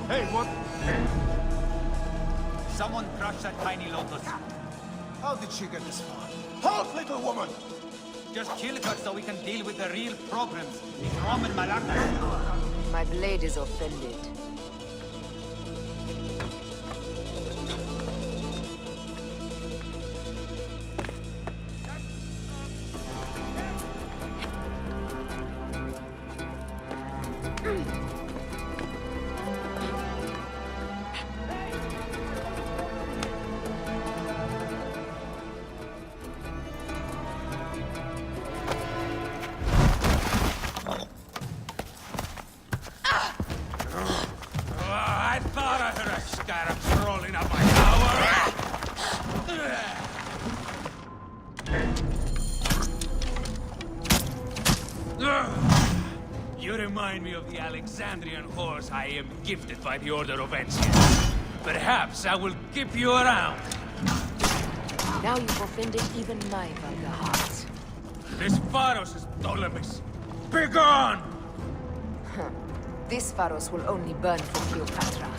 M: Hey, what?
C: Someone crushed that tiny lotus.
M: How did she get this far? Halt, little woman!
C: Just kill her so we can deal with the real problems. These Roman malacas.
N: My blade is offended.
C: I thought I heard a scarab crawling up my tower. You remind me of the Alexandrian horse I am gifted by the Order of Ancients. Perhaps I will keep you around.
N: Now you've offended even my vulgar heart.
C: This Pharos is Ptolemy's. Begone!
N: This Pharos will only burn for Cleopatra.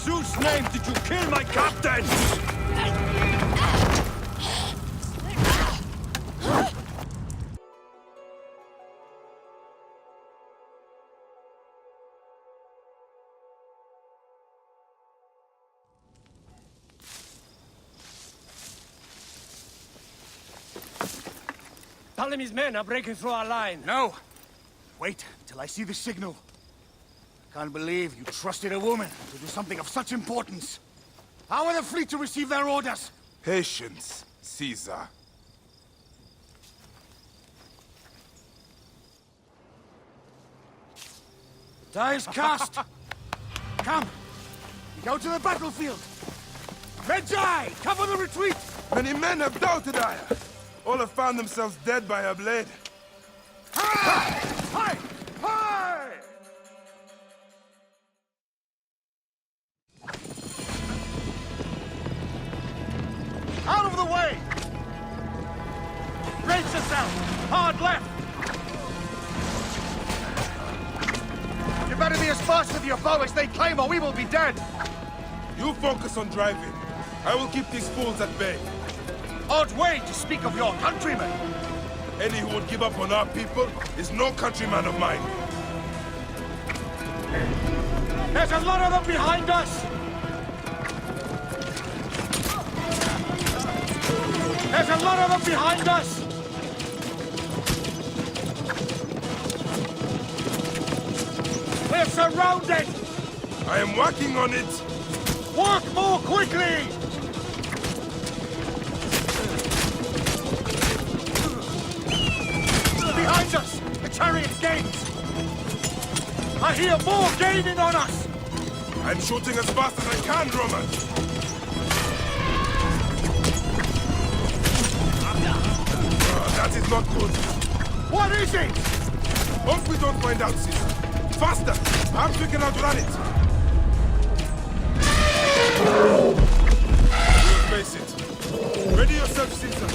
A: Zeus' name did you kill my captain?
B: Ptolemy's men are breaking through our line.
A: No! Wait till I see the signal. I can't believe you trusted a woman to do something of such importance. How are the fleet to receive their orders?
E: Patience, Caesar.
A: Die is cast! Come! We go to the battlefield! Medjay! Cover the retreat!
E: Many men have doubted Aya. All have found themselves dead by her blade.
A: Hi! Hi! Hi!
K: Out of the way! Brace yourself! Hard left! You better be as fast with your bow as they claim, or we will be dead!
E: You focus on driving. I will keep these fools at bay.
K: Odd way to speak of your countrymen!
E: Any who would give up on our people is no countryman of mine.
K: There's a lot of them behind us! There's a lot of them behind us! We're surrounded!
E: I am working on it!
K: Work more quickly! Behind us! The chariot gains! I hear more gaining on us!
E: I'm shooting as fast as I can, Roman! That is not good.
K: What is it?
E: Hope we don't find out, Caesar. Faster! Perhaps we can outrun it. We'll face it. Ready yourself, Caesar.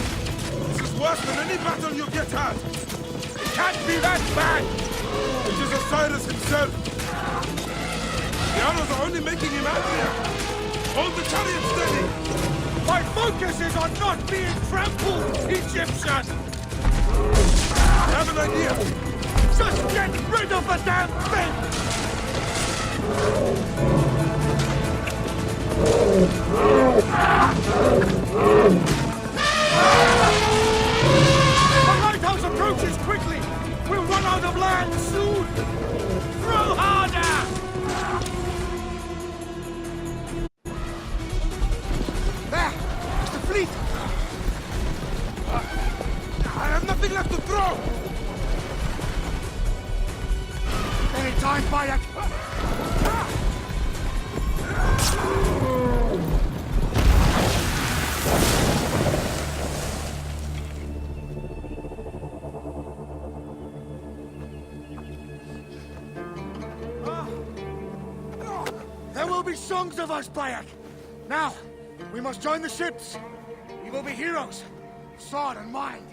E: This is worse than any battle you've yet had.
K: It can't be that bad!
E: It is Osiris himself. The arrows are only making him angrier. Hold the chariot steady.
K: My focus is on not being trampled, Egyptian!
E: I have an idea.
K: Just get rid of the damn thing! The lighthouse approaches quickly! We'll run out of land soon! Throw harder!
A: There! It's the fleet!
E: I have nothing left to throw!
A: Any time, Bayek! There will be songs of us, Bayek! Now, we must join the ships! We will be heroes! Sword and mind!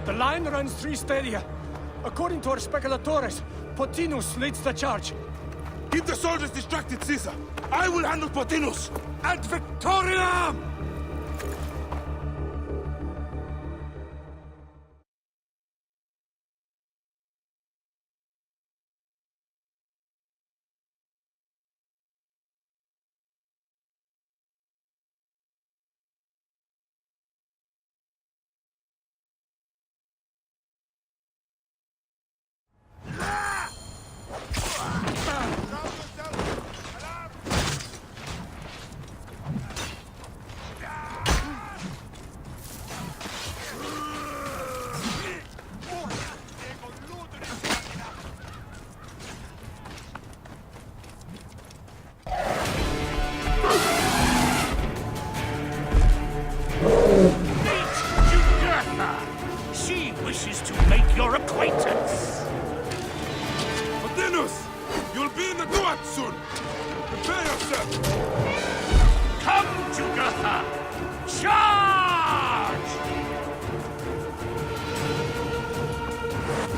B: The line runs 3 stadia. According to our speculatores, Pothinus leads the charge.
E: Keep the soldiers distracted, Caesar. I will handle Pothinus.
A: Ad Victoriam!
E: closer!
R: Come, Jugurtha! Charge!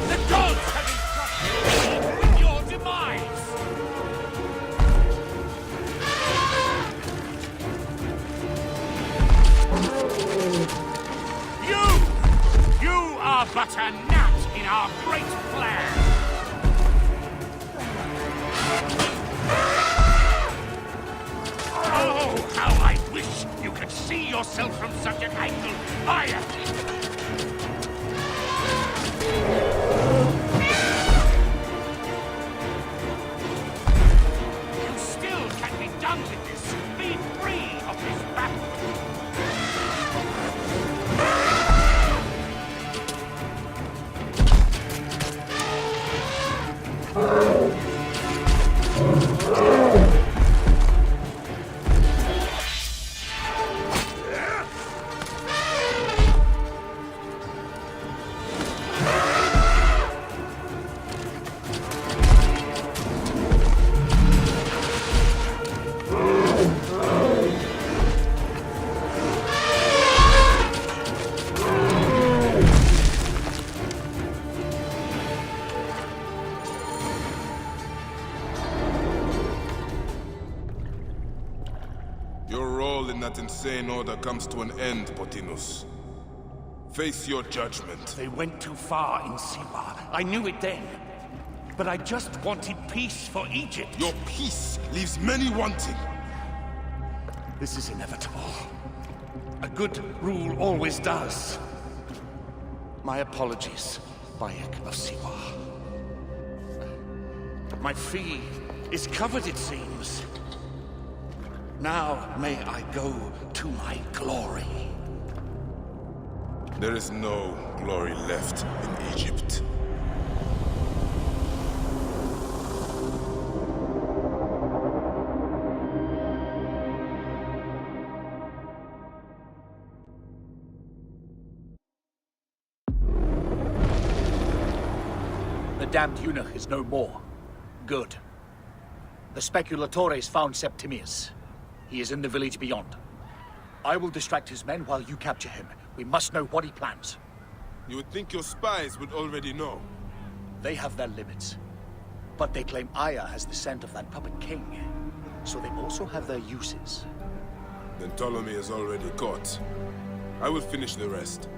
R: The gods have entrusted me with your demise! You are but a gnat in our great plan! Oh, how I wish you could see yourself from such an angle! You still can be done with this! Be free of this battle!
E: Your role in that insane order comes to an end, Potinus. Face your judgment.
R: They went too far in Siwa. I knew it then. But I just wanted peace for Egypt.
E: Your peace leaves many wanting.
R: This is inevitable. A good rule always does. My apologies, Bayek of Siwa. My fee is covered, it seems. Now may I go to my glory.
E: There is no glory left in Egypt.
I: The damned eunuch is no more. Good. The speculatores found Septimius. He is in the village beyond. I will distract his men while you capture him. We must know what he plans.
E: You would think your spies would already know.
I: They have their limits. But they claim Aya has the scent of that puppet king. So they also have their uses.
E: Then Ptolemy is already caught. I will finish the rest.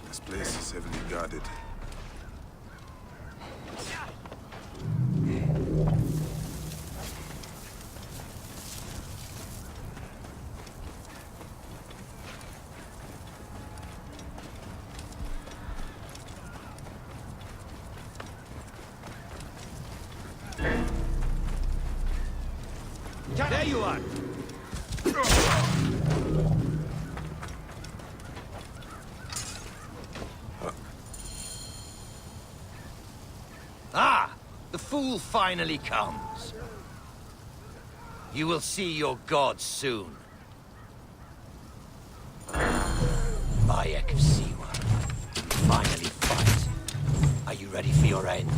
E: This place is heavily guarded.
A: There you are!
D: Ah! The fool finally comes. You will see your gods soon. Bayek of Siwa. Finally fight. Are you ready for your end?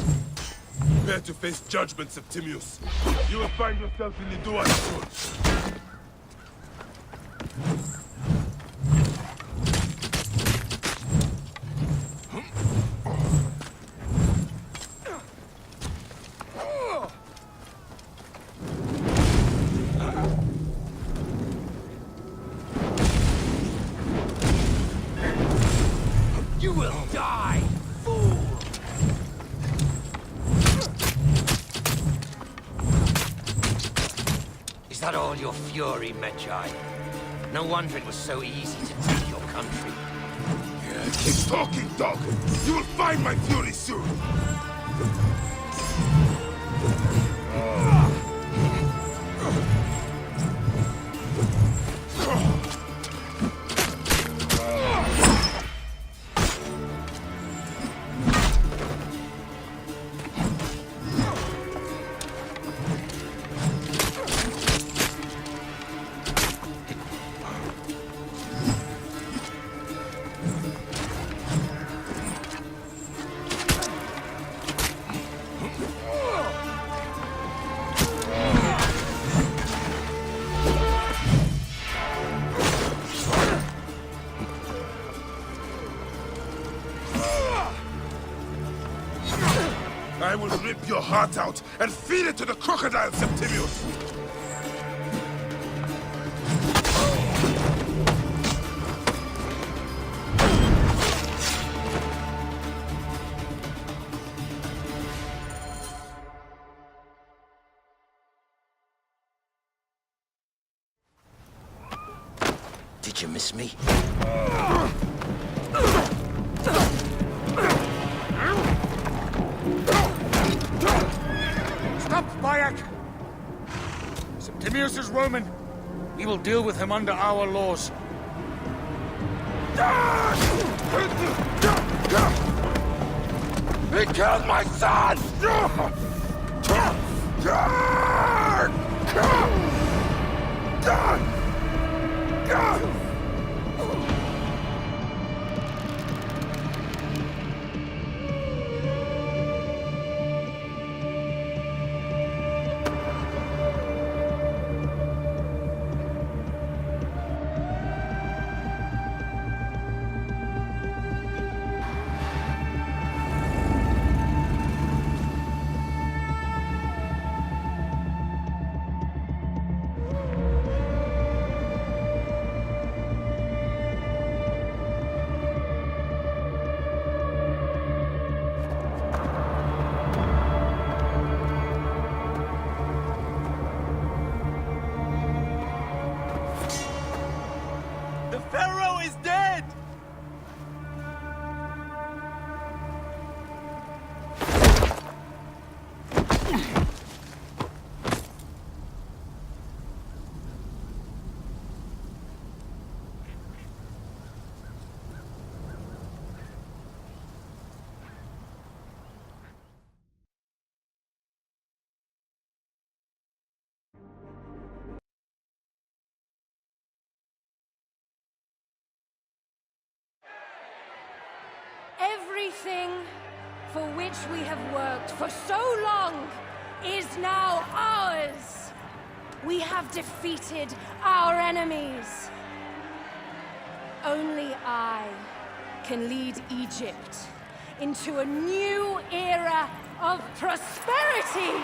E: Prepare to face judgment, Septimius. You will find yourself in the Dua soon.
D: You will die, fool! that all your fury, Medjay? No wonder it was so easy to take your country.
E: Yeah, keep talking, dog. You will find my fury soon. I will rip your heart out and feed it to the crocodile, Septimius!
D: Did you miss me?
K: Stop, Bayek! Septimius is Roman. We will deal with him under our laws.
E: He killed my son!
C: The Pharaoh is dead!
S: Everything for which we have worked for so long is now ours. We have defeated our enemies. Only I can lead Egypt into a new era of prosperity.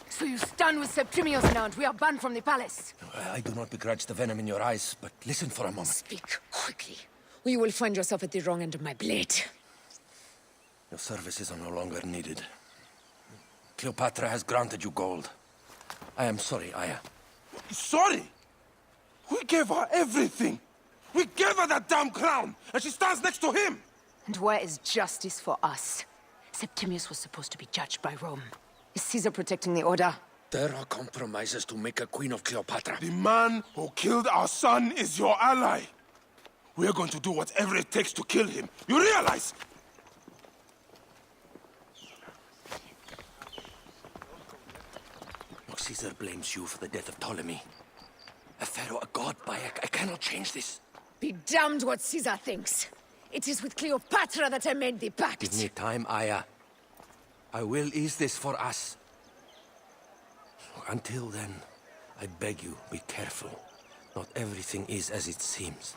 N: So you stand with Septimius now, and we are banned from the palace.
D: I do not begrudge the venom in your eyes, but listen for a moment.
N: Speak quickly, or you will find yourself at the wrong end of my blade.
D: Your services are no longer needed. Cleopatra has granted you gold. I am sorry, Aya.
E: Sorry? We gave her everything! We gave her that damn crown, and she stands next to him!
N: And where is justice for us? Septimius was supposed to be judged by Rome. Is Caesar protecting the order?
D: There are compromises to make a queen of Cleopatra.
E: The man who killed our son is your ally. We are going to do whatever it takes to kill him. You realize?
D: Caesar blames you for the death of Ptolemy. A pharaoh, a god, Bayek. I cannot change this.
N: Be damned what Caesar thinks. It is with Cleopatra that I made the pact.
D: Give me time, Aya. I will ease this for us. Until then, I beg you, be careful. Not everything is as it seems.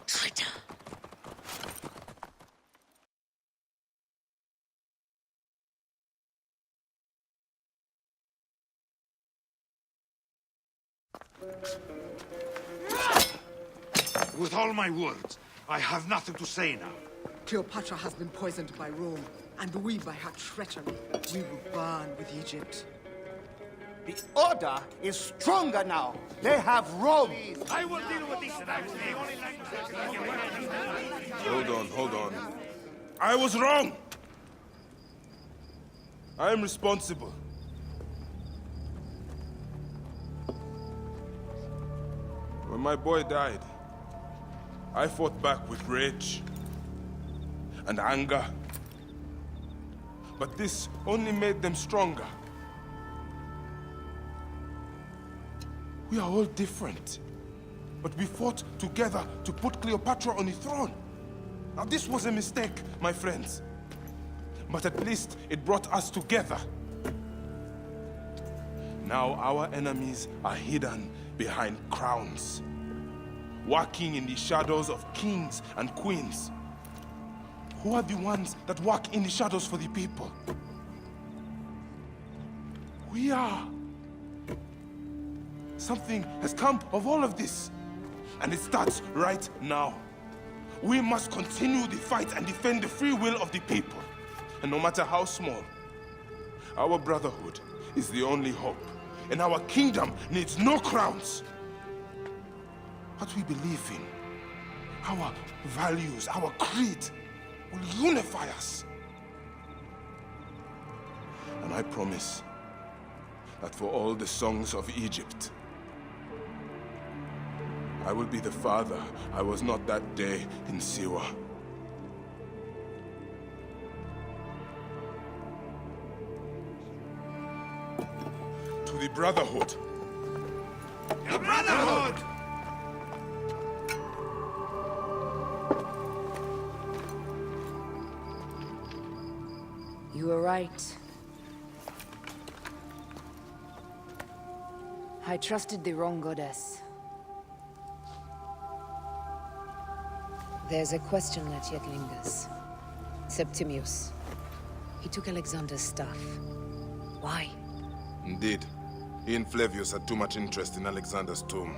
N: Traitor!
K: With all my words, I have nothing to say now.
T: Cleopatra has been poisoned by Rome, and we by her treachery. We will burn with Egypt.
U: The Order is stronger now. They have Rome.
A: I will deal with this.
E: Hold on. I was wrong. I am responsible. When my boy died, I fought back with rage and anger. But this only made them stronger. We are all different. But we fought together to put Cleopatra on the throne. Now this was a mistake, my friends. But at least it brought us together. Now our enemies are hidden behind crowns, walking in the shadows of kings and queens. Who are the ones that walk in the shadows for the people? We are. Something has come of all of this, and it starts right now. We must continue the fight and defend the free will of the people. And no matter how small, our brotherhood is the only hope, and our kingdom needs no crowns. What we believe in, our values, our creed, will unify us. And I promise that for all the songs of Egypt, I will be the father I was not that day in Siwa. To the Brotherhood.
A: The Brotherhood!
N: You were right. I trusted the wrong goddess. There's a question that yet lingers. Septimius. He took Alexander's stuff. Why?
E: Indeed. He and Flavius had too much interest in Alexander's tomb.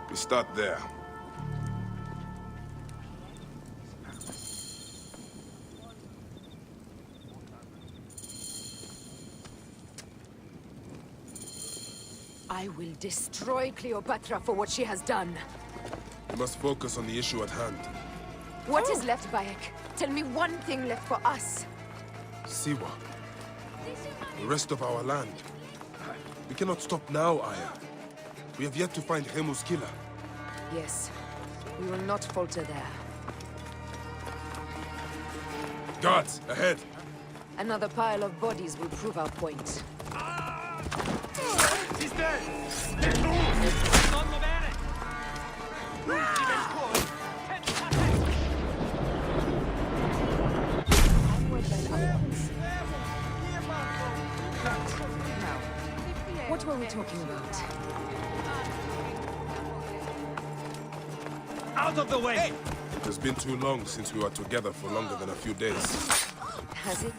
E: We start there.
N: I will destroy Cleopatra for what she has done.
E: We must focus on the issue at hand.
N: What is left, Bayek? Tell me one thing left for us.
E: Siwa. The rest of our land. We cannot stop now, Aya. We have yet to find Hemu's killer.
N: Yes. We will not falter there.
E: Guards, ahead!
N: Another pile of bodies will prove our point.
K: He's dead! Non va bene! L'ultima in cuore!
N: What were we talking about?
K: Out of the way! Hey.
E: It has been too long since we were together for longer than a few days.
N: Has it?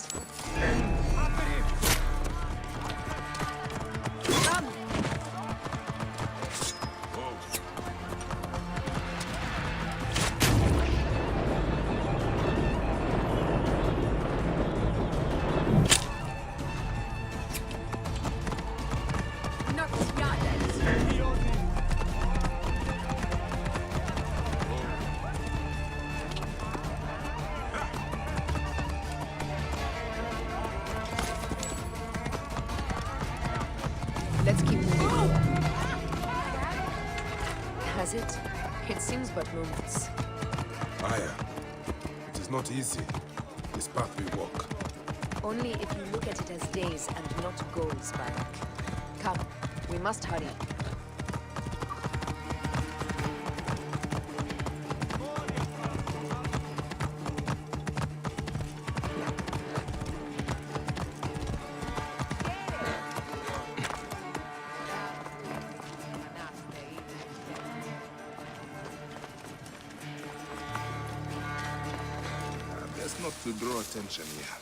N: Let's keep moving. Has it? It seems but moments.
E: Aya, it is not easy, this path we walk.
N: Only if you look at it as days and not goals, Barak. Come, we must hurry.
E: Best not to draw attention here.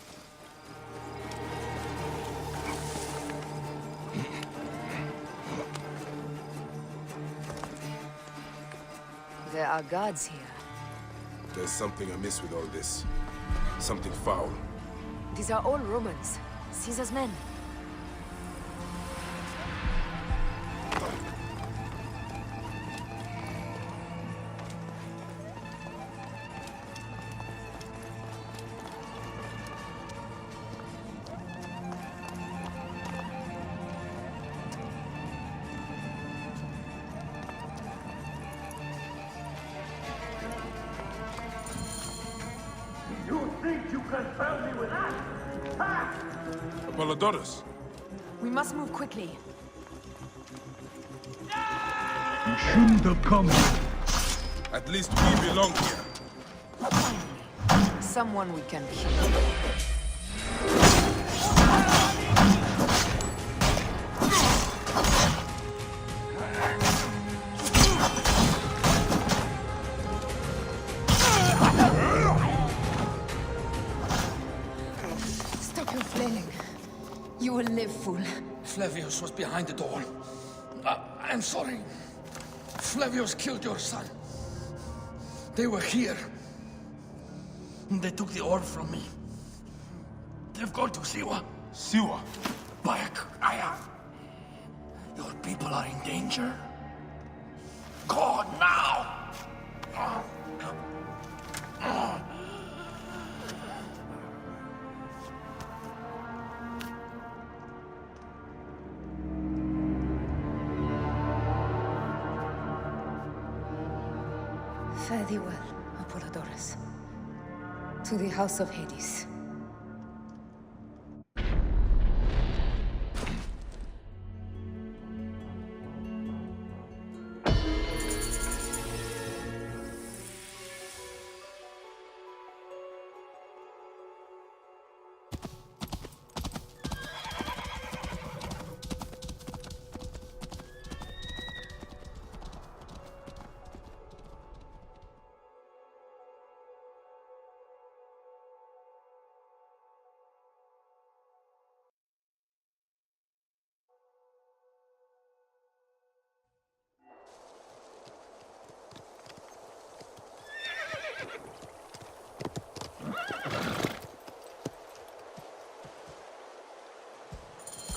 N: There are guards here.
E: There's something amiss with all this. Something foul.
N: These are all Romans. Caesar's men.
K: You think you can fool me with that? Ha!
E: Apollodorus!
N: We must move quickly.
O: You shouldn't have come.
E: At least we belong here.
N: Finally, someone we can kill. Stop your flailing. You will live, fool.
D: Flavius was behind the door. I'm sorry. Flavius killed your son. They were here. They took the orb from me. They've gone to Siwa.
E: Siwa?
D: Bayak, Aya. Your people are in danger. Go now!
N: Fare thee well, Apollodorus. To the House of Hades.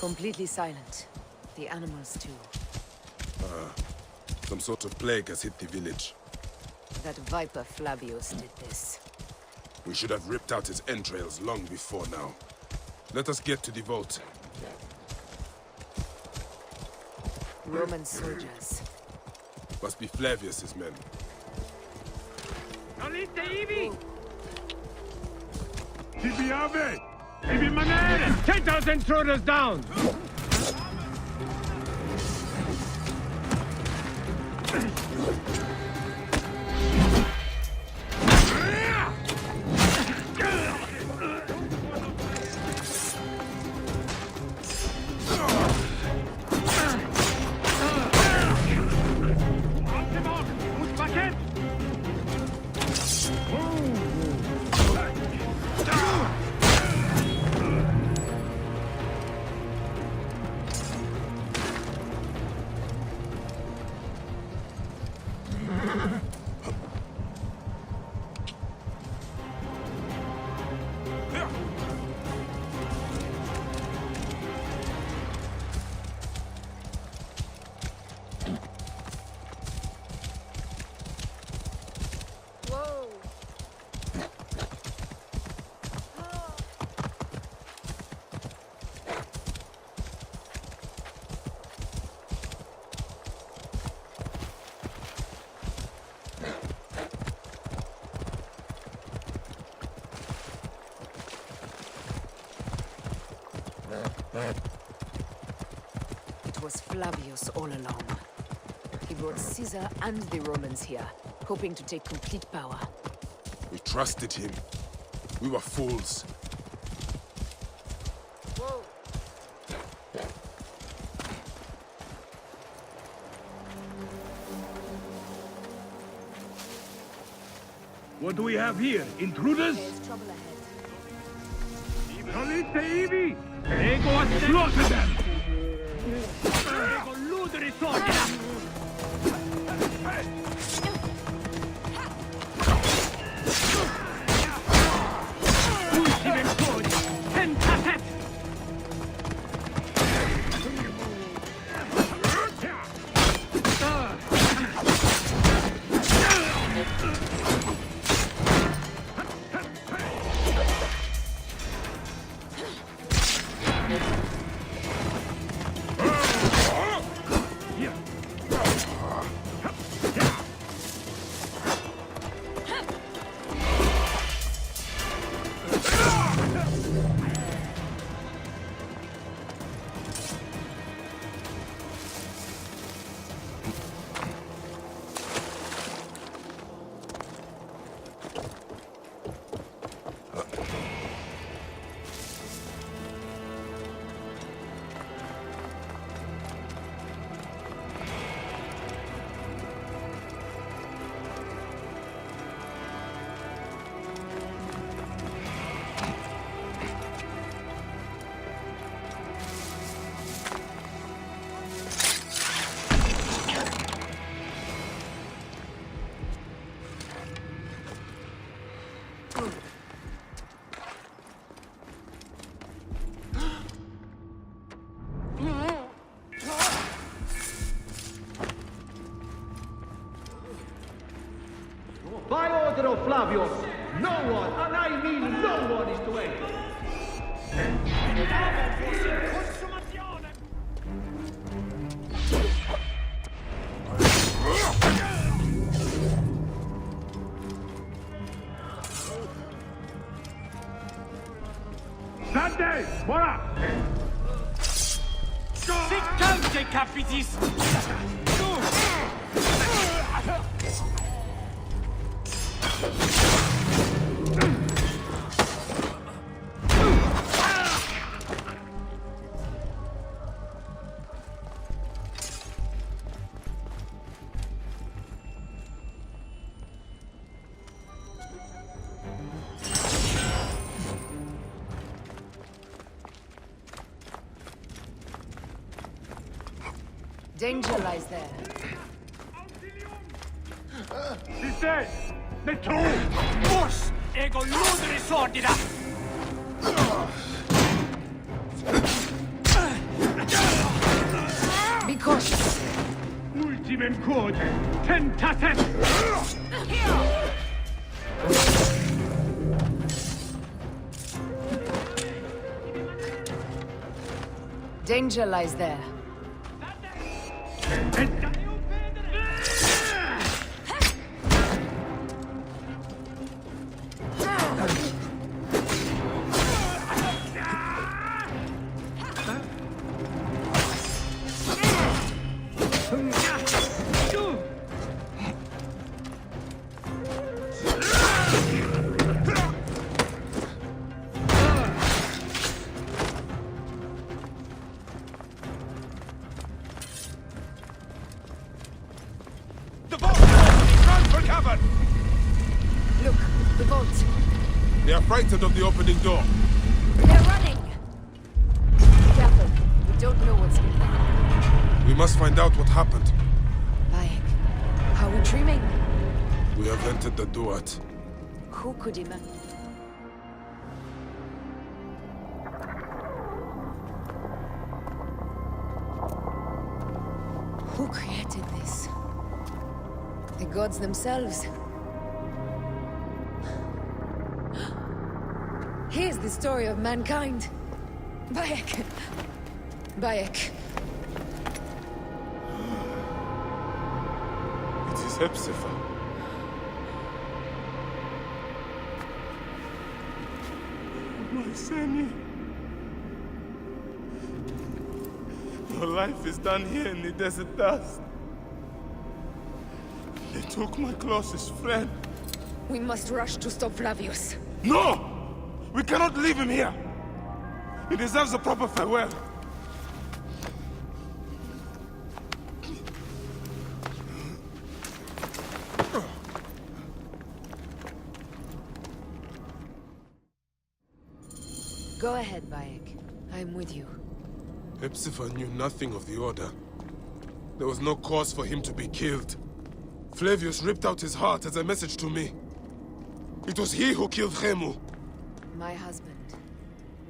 N: Completely silent. The animals, too.
E: Some sort of plague has hit the village.
N: That viper Flavius did this.
E: We should have ripped out his entrails long before now. Let us get to the vault.
N: Roman soldiers.
E: Must be Flavius's men.
K: Take those intruders down!
N: It was Flavius all along. He brought Caesar and the Romans here, hoping to take complete power.
E: We trusted him. We were fools.
O: What do we have here? Intruders?
N: There's trouble ahead.
O: Slaughter them!
H: By order of Flavius, no one, and I mean no one, is to enter.
K: Dante, voilà!
V: Sit down, Decapitis!
N: Danger lies there.
K: He's dead! The two!
V: Os! Ego ludri sordida!
N: Be cautious.
K: Ultimem code! Tentatem!
N: Danger lies there. Look, the boat.
E: They are frightened of the opening door.
N: They're running! Careful. We don't know what's in there.
E: We must find out what happened.
N: Bayek, how are we dreaming?
E: We have entered the Duat.
N: Who could imagine? Who created this? The gods themselves. Here's the story of mankind. Bayek. Bayek.
E: It is Hepzibah.
M: My Sammy. Your life is done here in the desert dust. They took my closest friend.
N: We must rush to stop Flavius.
M: No! We cannot leave him here! He deserves a proper farewell.
N: Go ahead, Bayek. I'm with you.
E: Hepzibah knew nothing of the Order. There was no cause for him to be killed. Flavius ripped out his heart as a message to me. It was he who killed Khemu.
N: My husband.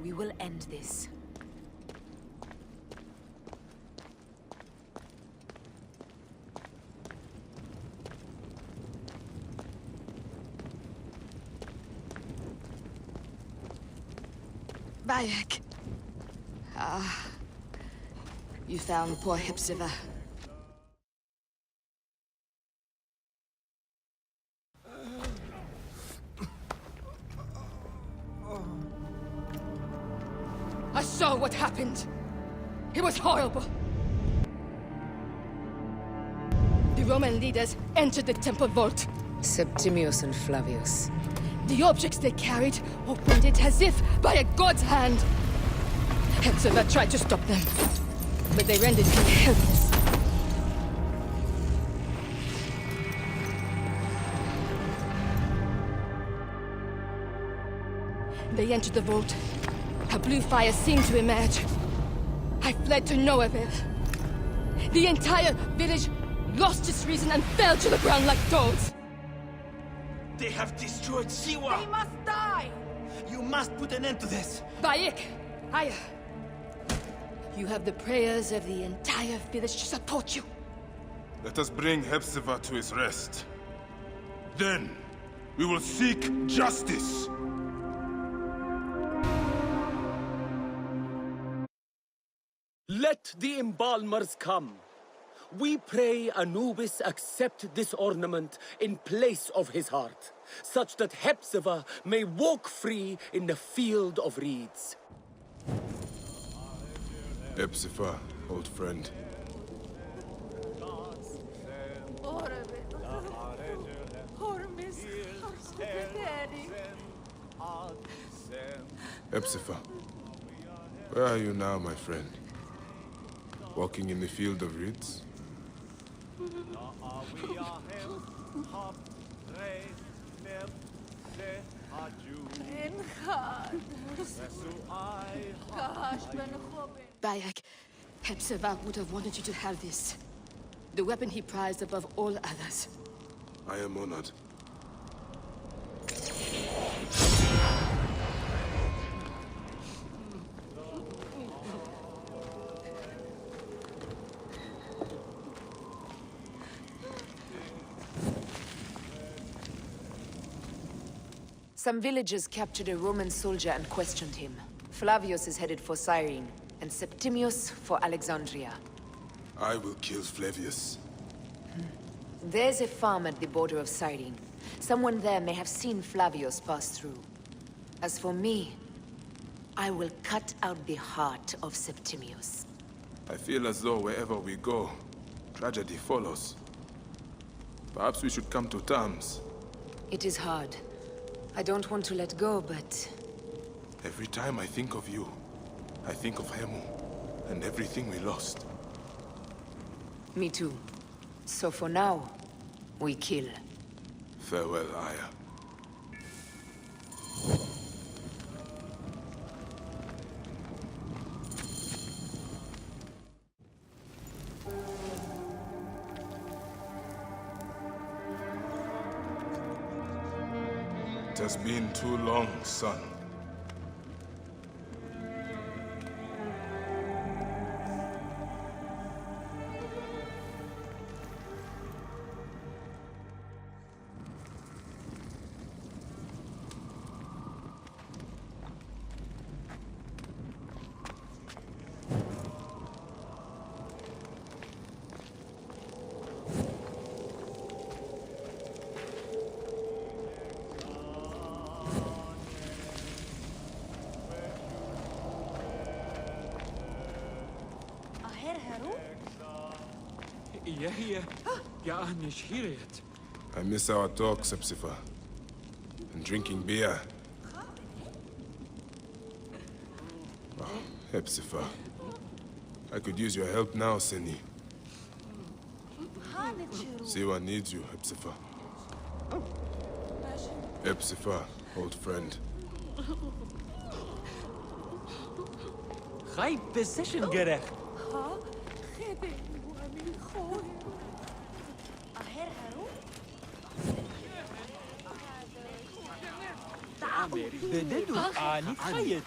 N: We will end this.
W: Bayek. Ah. You found poor Hepzibah.
S: I saw what happened. It was horrible. The Roman leaders entered the temple vault.
N: Septimius and Flavius.
S: The objects they carried opened it as if by a god's hand. Hepzibah tried to stop them, but they rendered him helpless. They entered the vault. A blue fire seemed to emerge. I fled to no avail. The entire village lost its reason and fell to the ground like dogs.
X: They have destroyed Siwa!
S: They must die!
X: You must put an end to this!
S: Bayek! Aya! You have the prayers of the entire village to support you.
M: Let us bring Hepzibah to his rest. Then, We will seek justice.
V: Let the embalmers come. We pray Anubis accept this ornament in place of his heart, such that Hepzibah may walk free in the field of reeds.
E: Hepzibah, old friend. Hepzibah, where are you now, my friend? Walking in the field of reeds?
S: Bayek, Hepzibah would have wanted you to have this. The weapon he prized above all others.
E: I am honored.
N: Some villagers captured a Roman soldier and questioned him. Flavius is headed for Cyrene, and Septimius for Alexandria.
E: I will kill Flavius.
N: There's a farm at the border of Cyrene. Someone there may have seen Flavius pass through. As for me, I will cut out the heart of Septimius.
E: I feel as though wherever we go, tragedy follows. Perhaps we should come to terms.
N: It is hard. I don't want to let go, but...
E: Every time I think of you, I think of Hemu, and everything we lost.
N: Me too. So for now, we kill.
E: Farewell, Aya. It has been too long, son. I miss our talks, Hepzibah. And drinking beer. Oh, Hepzibah. I could use your help now, Seni. Siwa needs you, Hepzibah. Hepzibah, old friend.
V: High position, Gerech. بدلوا آني خيط